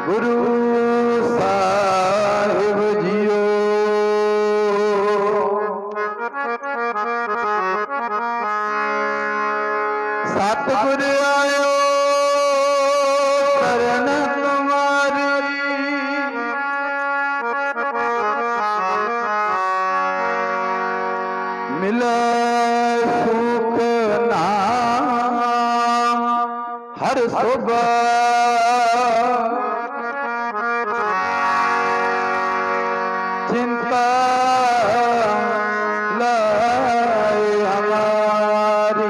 गुरु साहिब जियो सतगुर आयो करन तुम्हारी मिले सुख नाम हर सुबह चिंता लाए हमारी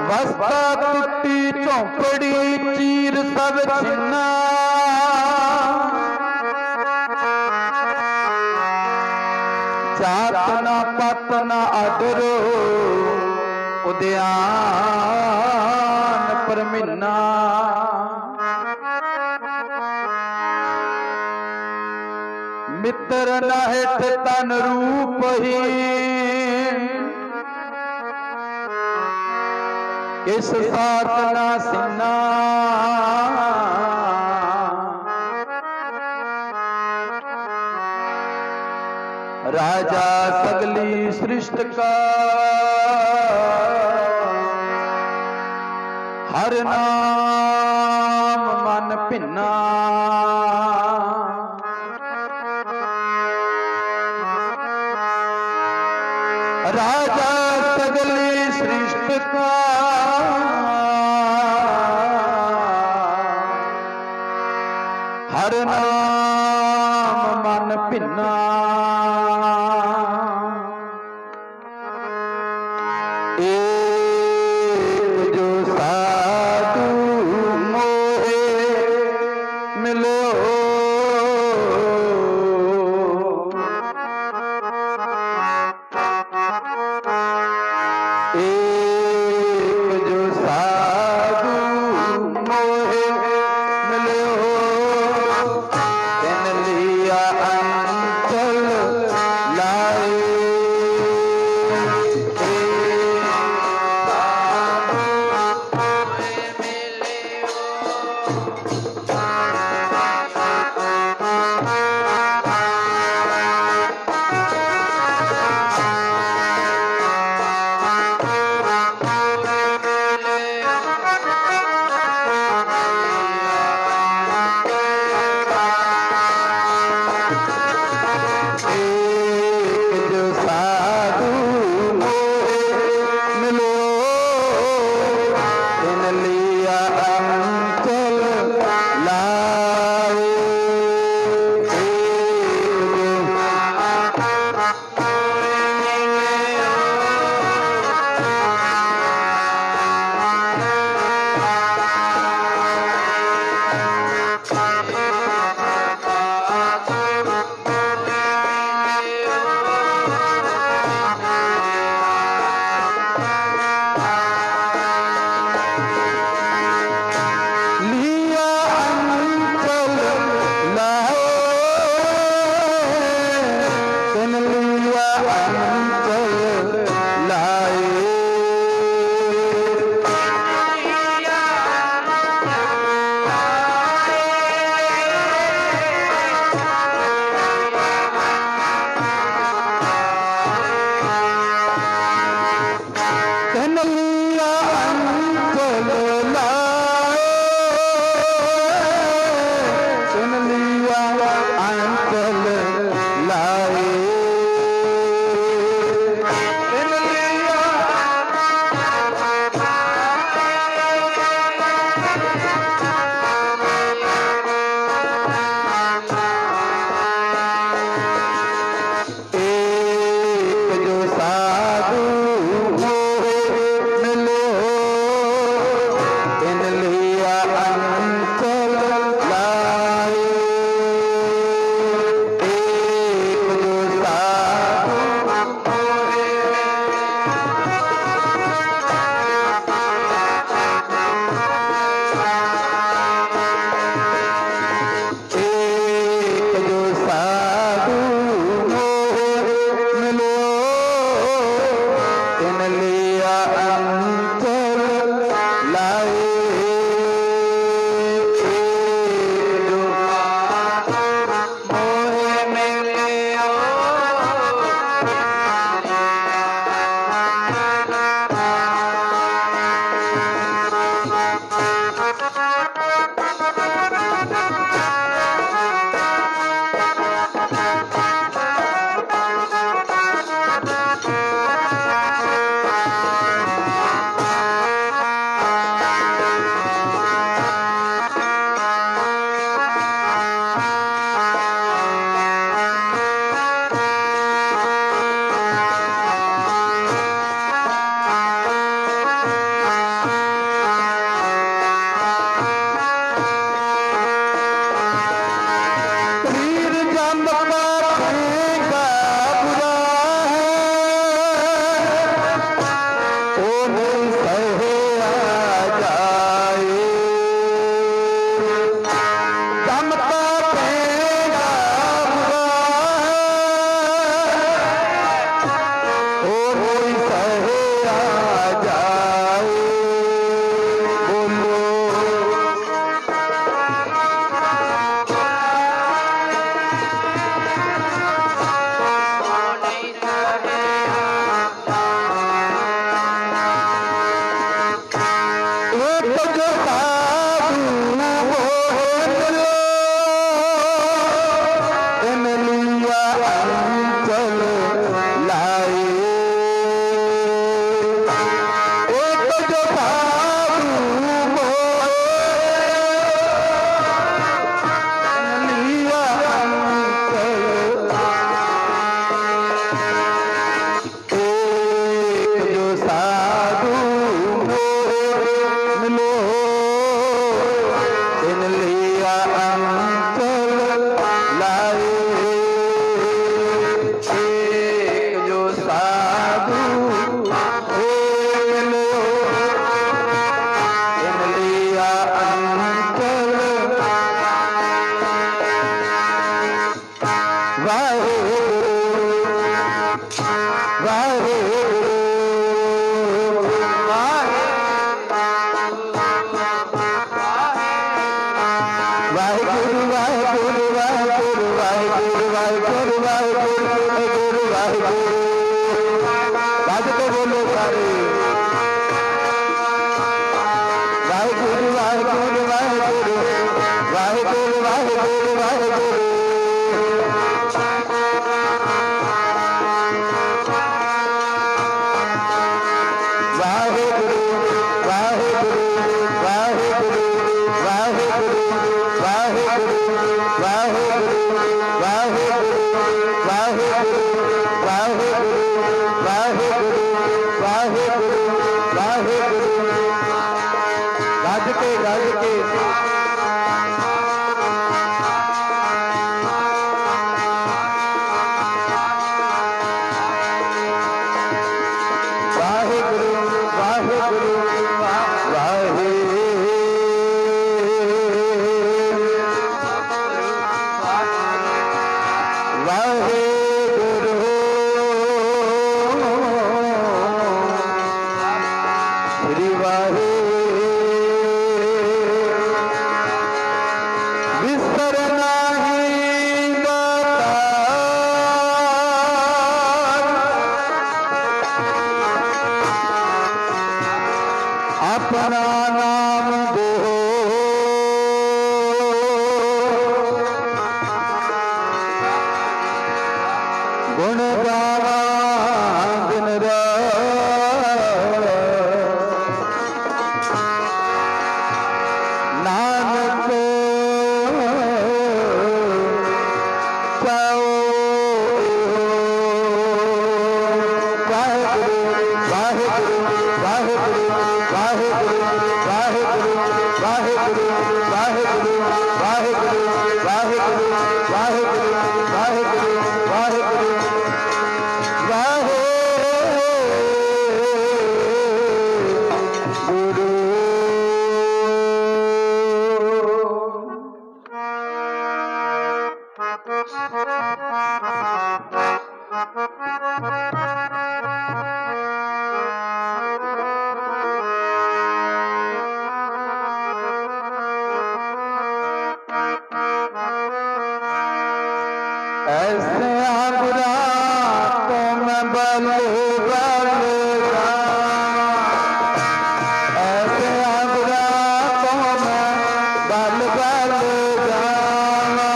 वस्ता टूटी चौपड़ी चीर सब छिन्ना जात ना पत ना आदरो उद्यान पर मिन्ना मित्र न हेठ तन रूप ही किस साथ ना सिन्ना राजा सगली सृष्टि का हर नाम मन भिन्ना राजा सगली सृष्टि का हर नाम मन भिन्ना के गज के अपना नाम दो गुण गावा दिन नानक पाओ वाहेगुरु वाहेगुरु वाहेगुरु वाहेगुरु वाहेगुरु वाहेगुरु वाहेगुरु वाहेगुरु वाहेगुरु वाहेगुरु वाहेगुरु ऐसे आगुरा तो मैं बल बल जावा ऐसे आगुरा तो मैं बल बल जावा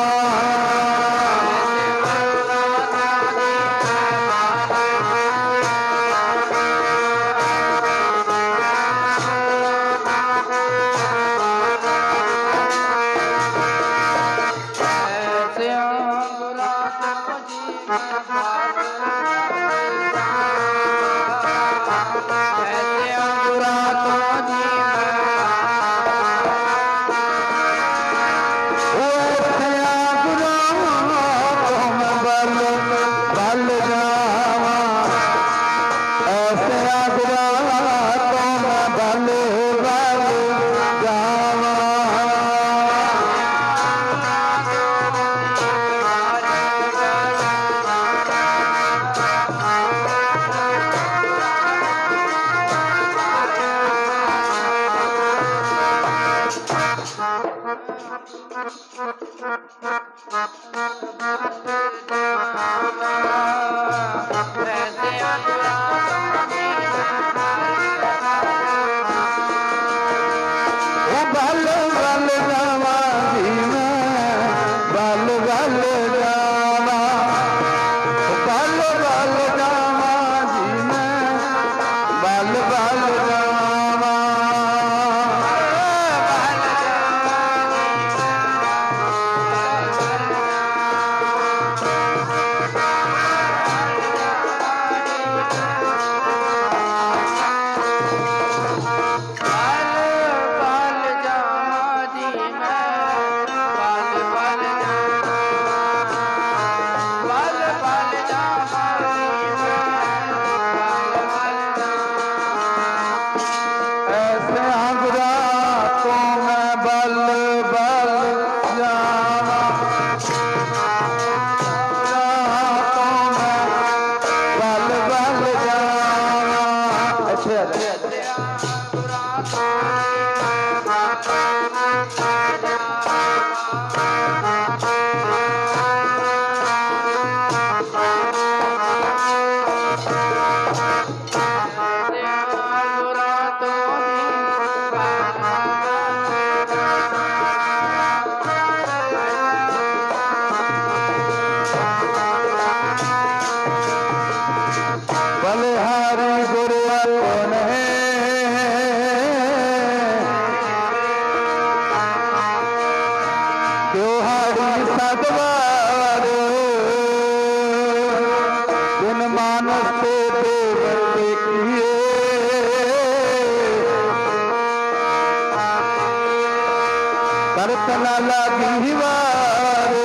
करत न लागी वार।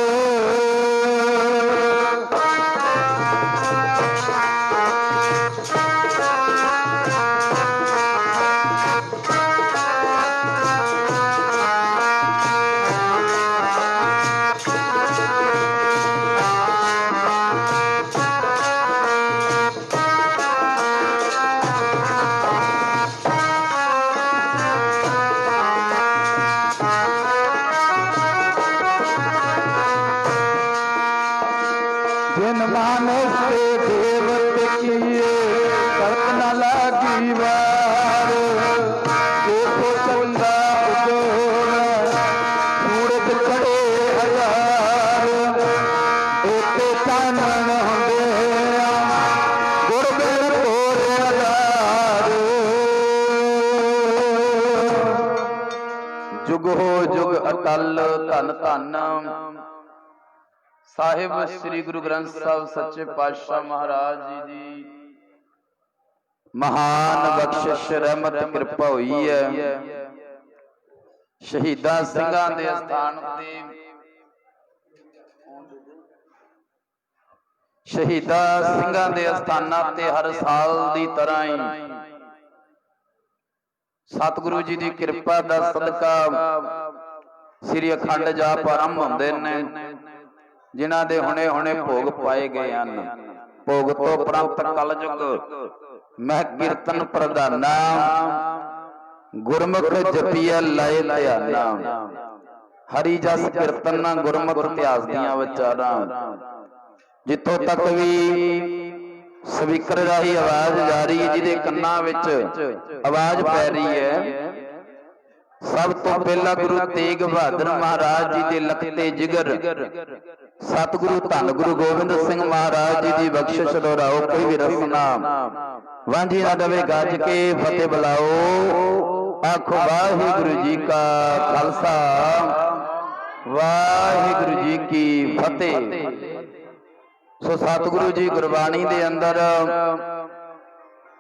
जिन मानस से देवत किए करत न लागी वार। देखो चंदा उजोड़ सूरज चढ़े हजार। ओते चानन होंदे गुर बिन तोरे आधार। जुग हो जुग अटल धन धन साहिब श्री गुरु ग्रंथ साहिब सच्चे पातशाह महाराज जी दी महान बख्शिश रहमत कृपा हुई है। शहीदां ਸਿੰਘਾਂ ਦੇ ਸਥਾਨ ਤੇ शहीदां ਸਿੰਘਾਂ ਦੇ ਸਥਾਨਾਂ ਤੇ ਹਰ ਸਾਲ ਦੀ ਤਰ੍ਹਾਂ ਹੀ ਸਤਿਗੁਰੂ ਜੀ ਦੀ ਕਿਰਪਾ ਦਾ ਸਦਕਾ ਸ੍ਰੀ ਅਖੰਡ ਜਾਪ ਆਰੰਭ ਹੁੰਦੇ ਨੇ, ਜਿਨ੍ਹਾਂ ਦੇ ਹੁਣੇ ਹੁਣੇ ਭੋਗ ਪਾਏ ਗਏ ਹਨ। ਭੋਗ ਤੋਂ ਉਪਰੰਤ ਕਲਯੁਗ ਮਹਿ ਕੀਰਤਨ ਪ੍ਰਧਾਨਾ ਗੁਰਮੁਖ ਜਪੀਐ ਲਾਏ ਧਿਆਨਾ। ਹਰੀ ਜਸ ਕੀਰਤਨ ਗੁਰਮੁਖ ਇਤਿਹਾਸ ਦੀਆਂ ਵਿਚਾਰਾਂ ਜਿੱਥੋਂ ਤੱਕ ਵੀ ਸਪੀਕਰ ਰਾਹੀਂ ਆਵਾਜ਼ ਜਾ ਰਹੀ ਹੈ, ਜਿਹਦੇ ਕੰਨਾਂ ਵਿੱਚ ਆਵਾਜ਼ ਪੈ ਰਹੀ ਹੈ, सब तो पहला गुरु तेग बहादुर महाराज जी के लखते जिगर सतगुरु धन गुरु गोबिंद सिंह महाराज जी की बख्शिश दोहराओ। कोई भी रसना वांझी ना दवे गज के फतेह बुलाओ। आखो वाहिगुरु जी का खालसा वाहिगुरु जी की फतेह। सो सतगुरु जी गुरबाणी दे अंदर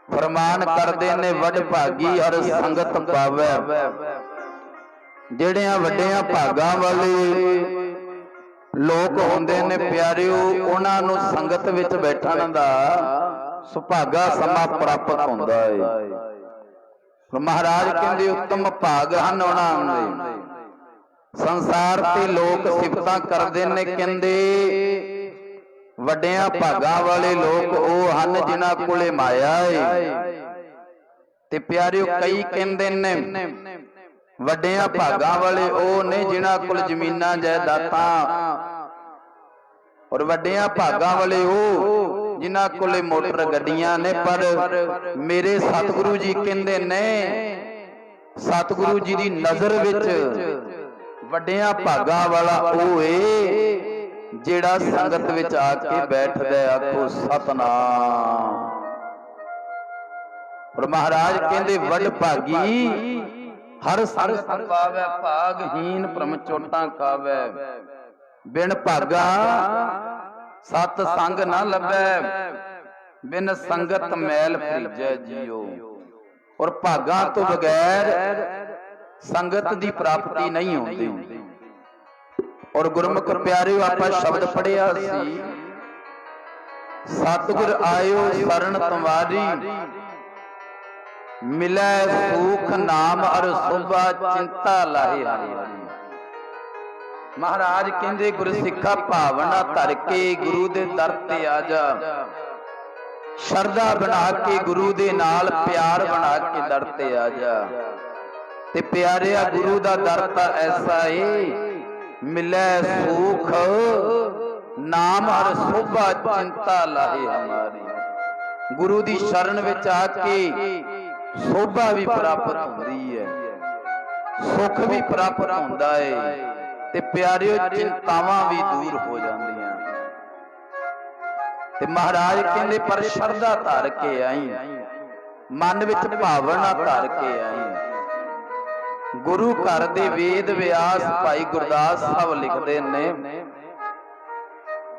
फरमान करते ने वड भागी हर संगत पावै। ਜਿਹੜਿਆਂ ਵੱਡਿਆਂ ਭਾਗਾਂ ਵਾਲੇ ਲੋਕ ਹੁੰਦੇ ਨੇ ਪਿਆਰਿਓ, ਉਹਨਾਂ ਨੂੰ ਸੰਗਤ ਵਿੱਚ ਬੈਠਣ ਦਾ ਸੁਭਾਗਾ ਸਮਾਂ ਪ੍ਰਾਪਤ ਹੁੰਦਾ ਹੈ। ਮਹਾਰਾਜ ਕਹਿੰਦੇ ਉੱਤਮ ਭਾਗ ਹਨ ਉਹਨਾਂ ਦੇ। ਸੰਸਾਰ ਤੇ ਲੋਕ ਸਿਫਤਾਂ ਕਰਦੇ ਨੇ, ਕਹਿੰਦੇ ਵੱਡਿਆਂ ਭਾਗਾਂ ਵਾਲੇ ਲੋਕ ਉਹ ਹਨ ਜਿਨ੍ਹਾਂ ਕੋਲੇ ਮਾਇਆ ਹੈ। ਤੇ ਪਿਆਰਿਓ ਕਈ ਕਹਿੰਦੇ ਨੇ ਵੱਡਿਆਂ ਭਾਗਾਂ ਵਾਲੇ ਉਹ ਨੇ ਜਿਨ੍ਹਾਂ ਕੋਲ ਜ਼ਮੀਨਾਂ ਜਾਇਦਾਦਾਂ, ਔਰ ਵੱਡਿਆਂ ਭਾਗਾਂ ਵਾਲੇ ਉਹ ਜਿਨ੍ਹਾਂ ਕੋਲੇ ਮੋਟਰ ਗੱਡੀਆਂ ਨੇ। ਪਰ ਮੇਰੇ ਸਤਿਗੁਰੂ ਜੀ ਕਹਿੰਦੇ ਨੇ, ਸਤਿਗੁਰੂ ਜੀ ਦੀ ਨਜ਼ਰ ਵਿੱਚ ਵੱਡਿਆਂ ਭਾਗਾਂ ਵਾਲਾ ਉਹ ਏ ਜਿਹੜਾ ਸੰਗਤ ਵਿੱਚ ਆ ਕੇ ਬੈਠਦਾ। ਆਖੋ ਸਤਨਾਮ। ਪਰ ਮਹਾਰਾਜ ਕਹਿੰਦੇ ਵੱਡ ਭਾਗੀ हर संगत पावै, भागहीन भ्रम चोटां खावै। बिन भागा सत संग न लभै, बिन संगत मैल भरीजै जियो। और भागा तो बगैर संगत दी प्राप्ति नहीं होती। और गुरमुख प्यारिओ आपां शब्द पढ़िया सी, सतगुर आयो शरण तुम्हारी मिलै सुख नाम अर शोभा चिंता लाहे हरि। महाराज कहंदे गुरु सिखा भावना धर के गुरु दे दर ते आ जा। शरधा बना के गुरु दे नाल प्यार बना के दर ते आ जा। ते प्यारिया गुरु दा दर तां ऐसा है मिलै सुख नाम अर शोभा चिंता लाहे हमारी। गुरु दी शरण विच आके शोभा भी प्राप्त होती है, सुख भी प्राप्त होता है, ते प्यारिओ चिंतावां भी दूर हो जांदियां। ते महाराज कहंदे पर शरधा धर के आई, मन विच भावना धर के आई। गुरु घर दे वेद व्यास भाई गुरदास साहब लिखदे ने,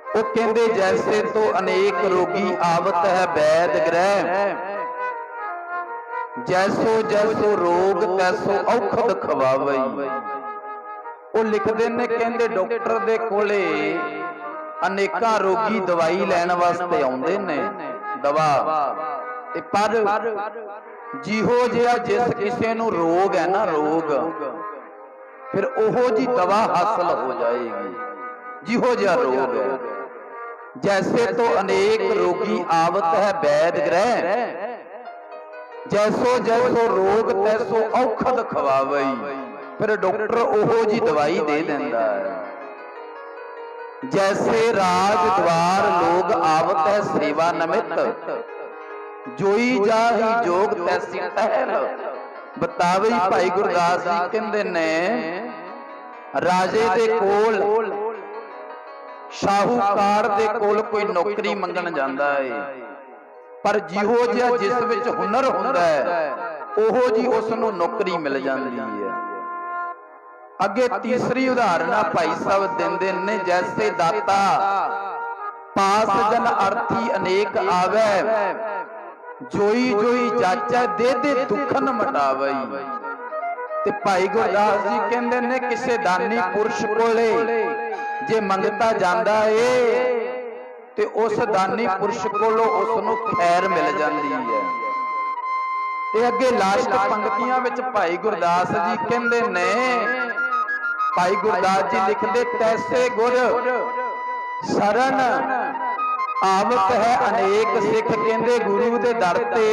वो कहंदे जैसे तो अनेक रोगी आवत है वैद ग्रह, जैसो जैसो रोग तैसो औखद खवावई। ਉਹ ਲਿਖਦੇ ਨੇ, ਕਹਿੰਦੇ ਡਾਕਟਰ ਦੇ ਕੋਲੇ ਅਨੇਕਾਂ ਰੋਗੀ ਦਵਾਈ ਲੈਣ ਵਾਸਤੇ ਆਉਂਦੇ ਨੇ, ਦਵਾ, ਤੇ ਪਰ ਜਿਹੋ ਜਿਹਾ ਜਿਸ ਕਿਸੇ ਨੂੰ ਰੋਗ ਹੈ ਨਾ, ਰੋਗ, ਫਿਰ ਉਹੋ ਜੀ ਦਵਾ ਹਾਸਲ ਹੋ ਜਾਏਗੀ ਜਿਹੋ ਜਿਹਾ ਰੋਗ ਹੈ। जैसे तो अनेक रोगी आवत है वैद ग्रह, जैसो जैसो रोग तैसो औखद खवावई। फिर डॉक्टर ओहो जी दवाई दे देंदा है। जैसे राज द्वार लोग आवत है सेवा नमित, जोई जाही जोग तैसी टहल। बतावई भाई गुरदास जी कहंदे ने, राजे दे कोल, शाहूकार दे कोल कोई नौकरी मंगण जांदा है, पर जिहो जिहा जिस विच हुनर हुंदा है ओहो जी उस नूं नौकरी मिल जांदी है। अगे तीसरी उदाहरण भाई साहब दिंदे ने, जैसे दाता पास जन अर्थी अनेक आवे, जोई जोई जाचा दे दे दुखन मटावई। ते भाई गुरदास जी कहंदे ने, किसे दानी पुरुष कोले जे मंगता जांदा है ते उस दानी पुरुष कोलों उसनूं खैर मिल जांदी है। ते अगे लास्ट पंक्तियां विच भाई गुरदास जी कहंदे ने, भाई गुरदास जी लिखदे, तैसे गुर शरण आवत है अनेक सिख। कहंदे गुरु दे दर ते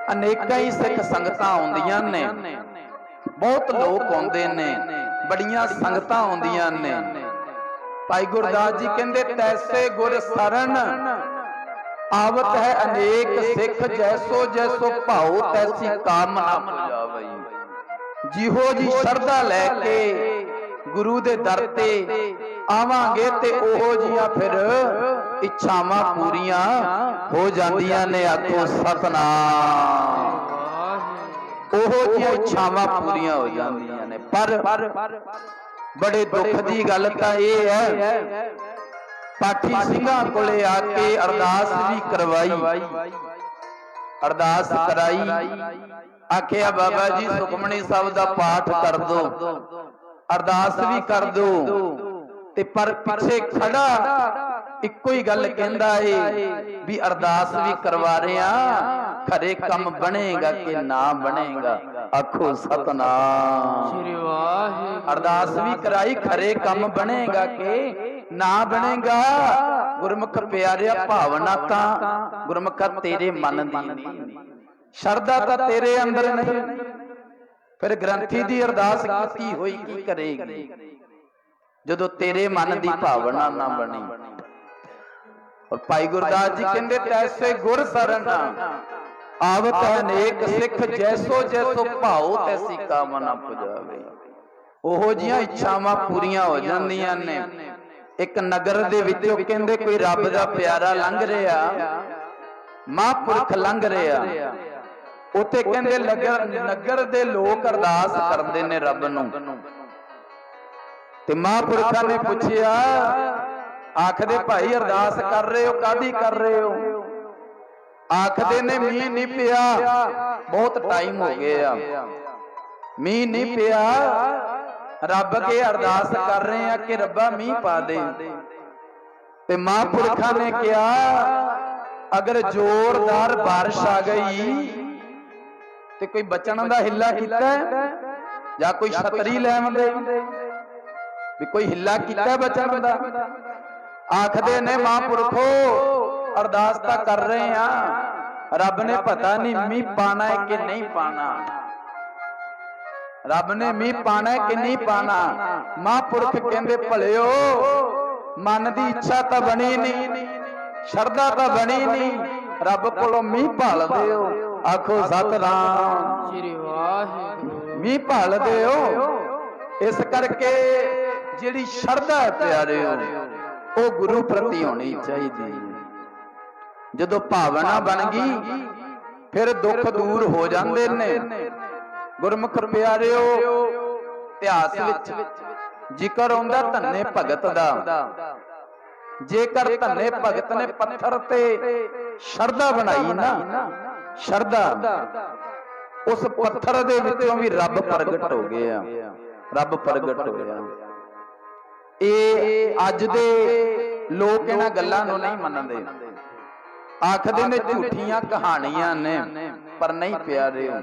अनेकां ही सिख संगतां आउंदियां ने, बहुत लोग आउंदे ने, बड़ियां संगतां आउंदियां ने। भाई गुरदास जी कहंदे, तैसे गुर शरण आवत है अनेक सिख, जैसो जैसो भाओ तैसी कामना पुजावई। जिहो जी शरधा लैके गुरु दे दर ते आवांगे ते ओहो जियां फिर इच्छावां पूरियां हो जांदियां ने। आखो सतनाम। ओहो जियां इच्छावां पूरियां हो जांदियां ने। पर बड़े दुख की गल तां इह है, पाठी सिंघां कोले आके अरदास भी करवाई, अरदास कराई, आखिया बाबा जी सुखमनी साहब दा पाठ कर दो, अरदास भी कर दो। ते पर पिछे खड़ा इक्को ही गल कहंदा है भी अरदास भी करवा रहे हैं, खरे कम बनेगा कि ना बनेगा। आखो सतनाम। अरदास भी कराई, खरे कम बनेगा कि ना बनेगा। गुरमुख प्यारिया, भावना तां गुरमुखा तेरे मन दी नहीं, शरधा तां तेरे अंदर नहीं। फिर ग्रंथी दी अरदास कीती होई की करेगी जदों तेरे मन दी भावना ना बनी। और भाई गुरदास जी कहंदे, तैसे गुर शरण आवत है अनेक सिख, जैसो जैसो भाओ तैसी कामना पुजावे। ओहो जिहां इच्छावां पूरियां हो जांदियां ने। एक नगर दे विचों कहंदे कोई रब दा प्यारा लंघ रिहा, महापुरख लंघ रिहा। उत्थे कहंदे नगर दे लोक अरदास करदे ने रब नूं। ते महापुरखां ने पुछया, आखदे भाई अरदास कर रहे हो, कादी कर रहे हो? आखदे ने मींह नहीं पिया, बहुत टाइम हो गया, मींह नहीं पिया, रब के अरदास कर रहे हैं कि रब्बा मींह पा दे। ते महापुरखा ने कहा, अगर जोरदार बारिश आ गई तो कोई बचन दा हिला कीता या कोई छतरी लै आंदे, भी कोई हिला कीता बचन दा? आखदे ने महापुरखो अरदास तां कर रहे हैं, रब ने पता नहीं मींह पाना है कि नहीं पाना, रब ने मींह पाना है कि नहीं पाना। महापुरख कहंदे भलियो, मन की इच्छा तो बनी नहीं, शरधा तो बनी नहीं, रब कोलों मींह भालदे हो। आखो सतनाम। मींह भालदे हो, इस करके जिहड़ी शरधा प्यारे हो वो गुरु प्रति होनी चाहिए। जदों भावना बन गई फिर दुख दूर हो जाते ने। गुरमुख प्यारिओ, इतिहास विच जिक्र आउंदा धन्ने भगत दा। जेकर धन्ने भगत ने पत्थर ते शरधा बनाई ना, शरधा, उस पत्थर दे विचों भी रब प्रगट हो गया। ਰੱਬ ਪ੍ਰਗਟ ਹੋਇਆ। ਇਹ ਅੱਜ ਦੇ ਲੋਕ ਇਹਨਾਂ ਗੱਲਾਂ ਨੂੰ ਨਹੀਂ ਮੰਨਦੇ, ਆਖਦੇ ਨੇ ਝੂਠੀਆਂ ਕਹਾਣੀਆਂ ਨੇ, ਪਰ ਨਹੀਂ ਪਿਆਰਿਓ,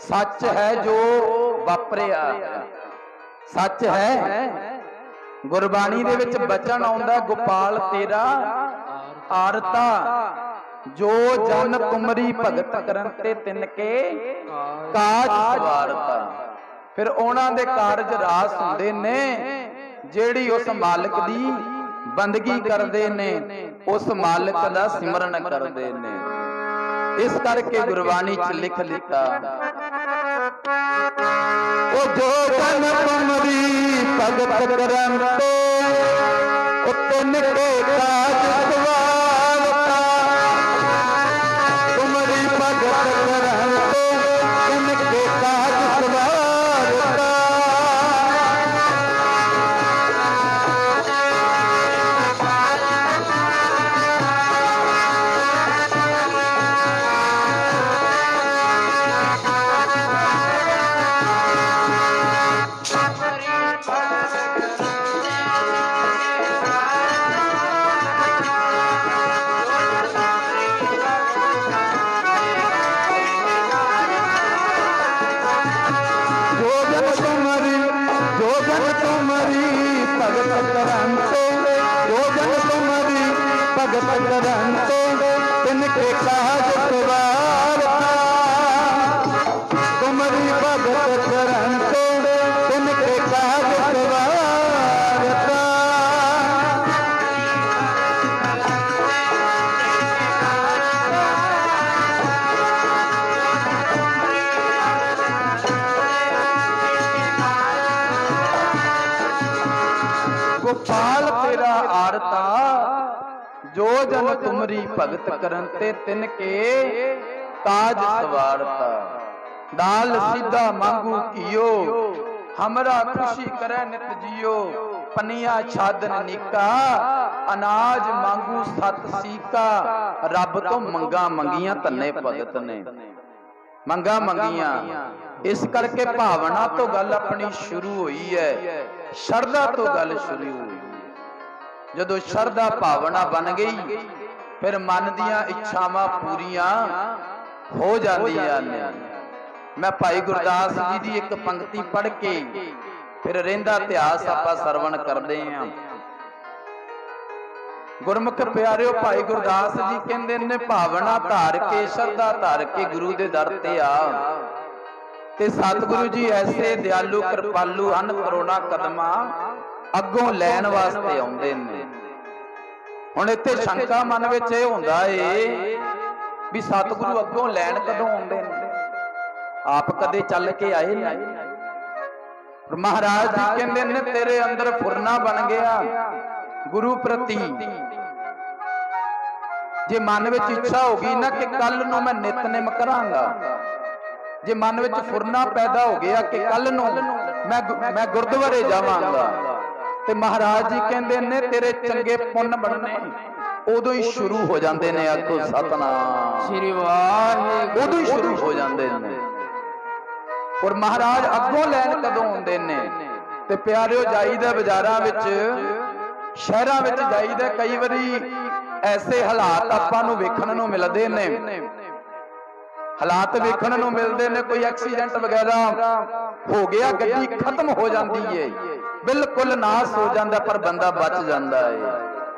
ਸੱਚ ਹੈ ਜੋ ਵਾਪਰਿਆ, ਸੱਚ ਹੈ। ਗੁਰਬਾਣੀ ਦੇ ਵਿੱਚ ਬਚਨ ਆਉਂਦਾ, ਗੋਪਾਲ ਤੇਰਾ ਆਰਤਾ ਜੋ ਜਨ ਤੁਮਰੀ ਭਗਤ ਕਰਨ ਤੇ ਤਿਨ ਕੇ ਕਾਜ ਸਵਾਰਤਾ। ਫਿਰ ਉਹਨਾਂ ਦੇ ਕਾਰਜ ਰਾਸ ਹੁੰਦੇ ਨੇ ਜਿਹੜੀ ਉਸ ਮਾਲਕ ਦੀ ਬੰਦਗੀ ਕਰਦੇ ਨੇ, ਉਸ ਮਾਲਕ ਦਾ ਸਿਮਰਨ ਕਰਦੇ ਨੇ। ਇਸ ਕਰਕੇ ਗੁਰਬਾਣੀ ਚ ਲਿਖ ਦਿੱਤਾ, ਉਹ ਜੋ ਜਨ ਤੁਮਰੀ ਭਗਤ ਕਰਨ ਤੇ ਤਿਨ ਕੇ ਕਾਜ ਸਵਾਰਤਾ। ਤੁਮਰੀ ਭਗਤ ਕਰਨ ਤੇ ਤਿਨ ਕੇ ਕਾਜ ਸਵਾਰਤਾ। भगत करन ते तिनके काज सवारता। तुमरी भगत करन ते तिनके काज सवारता। गोपाल तेरा आरता जो जन तुमरी भगत करन ते तिनके काज सवारता। दाल सीधा मांगू कियो हमरा खुशी करे नित जियो। पनिया छादन निका अनाज मांगू सत सीका। रब तो मंगा मंगियां तन्ने भगत ने मंगा मंगियां। इस करके भावना तो गल अपनी शुरू हुई है, शरधा तो गल शुरू हुई। जदों शरधा भावना बन गई फिर मन दियां इच्छावां पूरियां हो जांदियां ने। मैं भाई गुरदास जी की एक पंक्ति पढ़ के फिर रहिंदा इतिहास आपां सरवण करदे हां। गुरमुख प्यारिओ, भाई गुरदास जी कहंदे ने भावना धार के शरधा धार के गुरु दे दर ते आ। ते सतगुरु जी ऐसे दयालु कृपालु हन, करोड़ा कदमां अगों लैन वास्ते आउंदे ने। हुण इत्थे शंका मन विच इह हुंदा ए भी सतगुरु अगों लैन कदों आउंदे ने, आप कदे चल के आए नहीं। महाराज जी कहंदे ने तेरे अंदर फुरना बन गया गुरु प्रति। जे मन विच इच्छा हो गई ना कि कल नूं मैं नितनेम करांगा, जे मन विच फुरना पैदा हो गया कि कल नूं मैं गुरुद्वारे जावांगा, ते महाराज जी कहंदे ने तेरे चंगे पुण्य बनने उदों ही शुरू हो जाते ने। आखो सतनाम श्री वाहिगुरू। उदों ही शुरू हो जाते ने। और महाराज अगों लैन कदों आउंदे ने? ते प्यारिओ, जाईदा बाजारां विच शहरां विच जाईदा, कई वारी ऐसे हालात आपां नूं वेखण नूं मिलदे ने, हालात वेखण नूं मिलदे ने। कोई एक्सीडेंट वगैरह हो गया, गड्डी खत्म हो जाती है, बिल्कुल नाश हो जाता, पर बंदा बच जाता है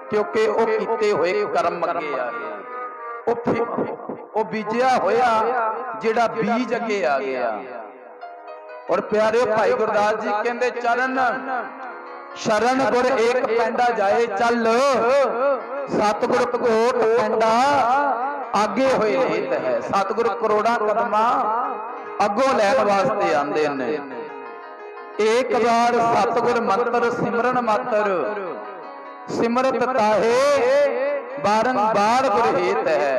क्योंकि वो कीते हुए कर्म अगे आ गए, वो बीजिया होया जिहड़ा बीज अगे आ गया। और प्यारे भाई गुरदास जी कहंदे चरण शरण गुर एक पैंडा जाए चल, सतगुर कोट पैंडा आगे होए हित है। सतगुर करोड़ा कदमां अगों लैण वास्ते आंदे ने। एक बार सतगुर मंत्र सिमरन मातर, सिमरत ताहे बारंबार गुर हित है।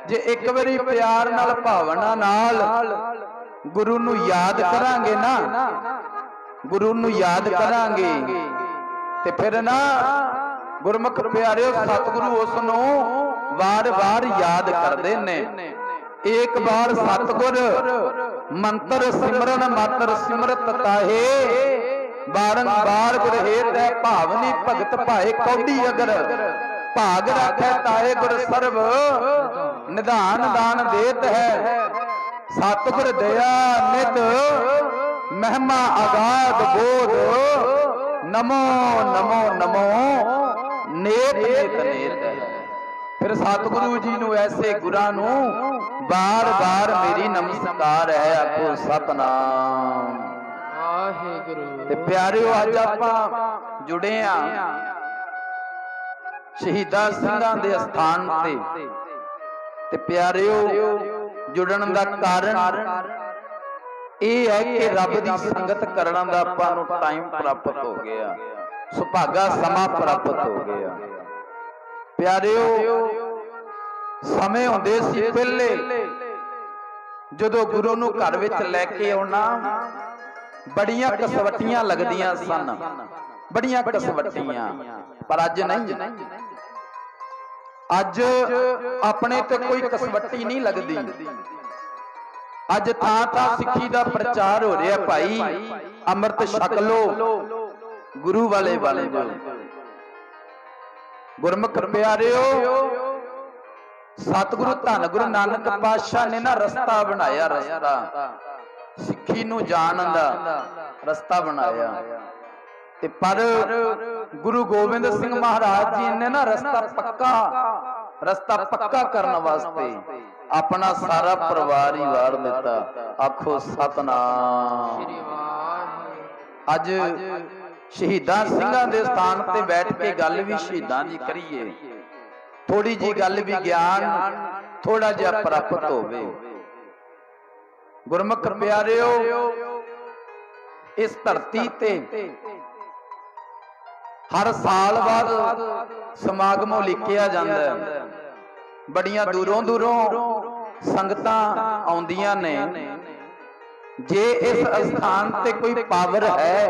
जे एक बारी प्यार नाल भावना नाल गुरु नूं याद करांगे ना, गुरु नूं याद करांगे ते फिर ना गुरमुख प्यारिओ, सतगुरु उस नूं वार वार याद करदे ने। एक बार सतगुर ਮੰਤਰ ਸਿਮਰਨ ਮਾਤਰ ਸਿਮਰਤ ਤਾਹੇ, ਬਾਰੰਬਾਰ ਗੁਰ ਹੇਤ ਹੈ ਭਾਵਨੀ ਭਗਤ ਭਾਏ ਕੌਡੀ ਅਗਰ, ਭਾਗ ਰੱਖੈ ਤਾਏ ਗੁਰ ਸਰਬ ਨਿਧਾਨ ਦਾਨ ਦੇਤ ਹੈ, ਸਤਿਗੁਰ ਦਇਆ ਨਿਤ ਮਹਿਮਾ ਆਗਾਦ ਬੋਧ, ਨਮੋ ਨਮੋ ਨਮੋ ਨੇਤ ਨੇਤ ਨੇਤ। ਫਿਰ ਸਤਿਗੁਰੂ ਜੀ ਨੂੰ ਐਸੇ ਗੁਰਾਂ ਨੂੰ ਬਾਰ ਬਾਰ ਮੇਰੀ ਨਮਸਕਾਰ ਹੈ, ਆਖੋ ਸਤਨਾਮ ਵਾਹਿਗੁਰੂ। ਤੇ ਪਿਆਰਿਓ ਅੱਜ ਆਪਾਂ ਜੁੜੇ ਆ ਸ਼ਹੀਦਾਂ ਸਿੰਘਾਂ ਦੇ ਅਸਥਾਨ ਤੇ ਪਿਆਰਿਓ ਜੁੜਨ ਦਾ ਕਾਰਨ ਇਹ ਹੈ ਕਿ ਰੱਬ ਦੀ ਸੰਗਤ ਕਰਨ ਦਾ ਆਪਾਂ ਨੂੰ ਟਾਈਮ ਪ੍ਰਾਪਤ ਹੋ ਗਿਆ, ਸੁਭਾਗਾ ਸਮਾਂ ਪ੍ਰਾਪਤ ਹੋ ਗਿਆ। ਪਿਆਰਿਓ ਸਮੇਂ ਹੁੰਦੇ ਸੀ ਪਹਿਲੇ, ਜਦੋਂ ਗੁਰੂ ਨੂੰ ਘਰ ਵਿੱਚ ਲੈ ਕੇ ਆਉਣਾ ਬੜੀਆਂ ਕਸਵੱਟੀਆਂ ਲੱਗਦੀਆਂ ਸਨ, ਬੜੀਆਂ ਕਸਵੱਟੀਆਂ। ਪਰ ਅੱਜ ਨਹੀਂ, ਅੱਜ ਆਪਣੇ ਤੇ ਕੋਈ ਕਸਵੱਟੀ ਨਹੀਂ ਲੱਗਦੀ। ਅੱਜ ਥਾਂ ਥਾਂ ਸਿੱਖੀ ਦਾ ਪ੍ਰਚਾਰ ਹੋ ਰਿਹਾ, ਭਾਈ ਅੰਮ੍ਰਿਤ ਛਕ ਲੋ, ਗੁਰੂ ਵਾਲੇ ਬਣ ਜਾਓ। ਗੁਰਮੁਖ ਪਿਆਰਿਓ, ਸਤਿਗੁਰੂ ਧੰਨ ਗੁਰੂ ਨਾਨਕ ਪਾਤਸ਼ਾਹ ਨੇ ਨਾ ਰਸਤਾ ਬਣਾਇਆ, ਰਸਤਾ ਸਿੱਖੀ ਨੂੰ ਜਾਣਨ ਦਾ ਰਸਤਾ ਬਣਾਇਆ। ਤੇ ਪਰ ਗੁਰੂ ਗੋਬਿੰਦ ਸਿੰਘ ਮਹਾਰਾਜ ਜੀ ਨੇ ਨਾ ਰਸਤਾ ਪੱਕਾ ਕਰਨ ਵਾਸਤੇ ਆਪਣਾ ਸਾਰਾ ਪਰਿਵਾਰ ਹੀ ਵਾਰ ਦਿੱਤਾ, ਆਖੋ ਸਤਨਾਮ। ਅੱਜ ਸ਼ਹੀਦਾਂ ਸਿੰਘਾਂ ਦੇ ਸਥਾਨ ਤੇ ਬੈਠ ਕੇ ਗੱਲ ਵੀ ਸ਼ਹੀਦਾਂ ਦੀ ਕਰੀਏ, ਥੋੜੀ ਜੀ ਗੱਲ ਵੀ ਗਿਆਨ ਥੋੜਾ ਜਿਹਾ ਪ੍ਰਾਪਤ ਹੋਵੇ। ਗੁਰਮੁਖ ਪਿਆਰਿਓ, ਇਸ ਧਰਤੀ ਤੇ ਹਰ ਸਾਲ ਬਾਅਦ ਸਮਾਗਮ ਲਿਖਿਆ ਜਾਂਦਾ ਹੈ, ਬੜੀਆਂ ਦੂਰੋਂ ਸੰਗਤਾਂ ਆਉਂਦੀਆਂ ਨੇ। ਜੇ ਇਸ ਅਸਥਾਨ ਤੇ ਕੋਈ ਪਾਵਰ ਹੈ,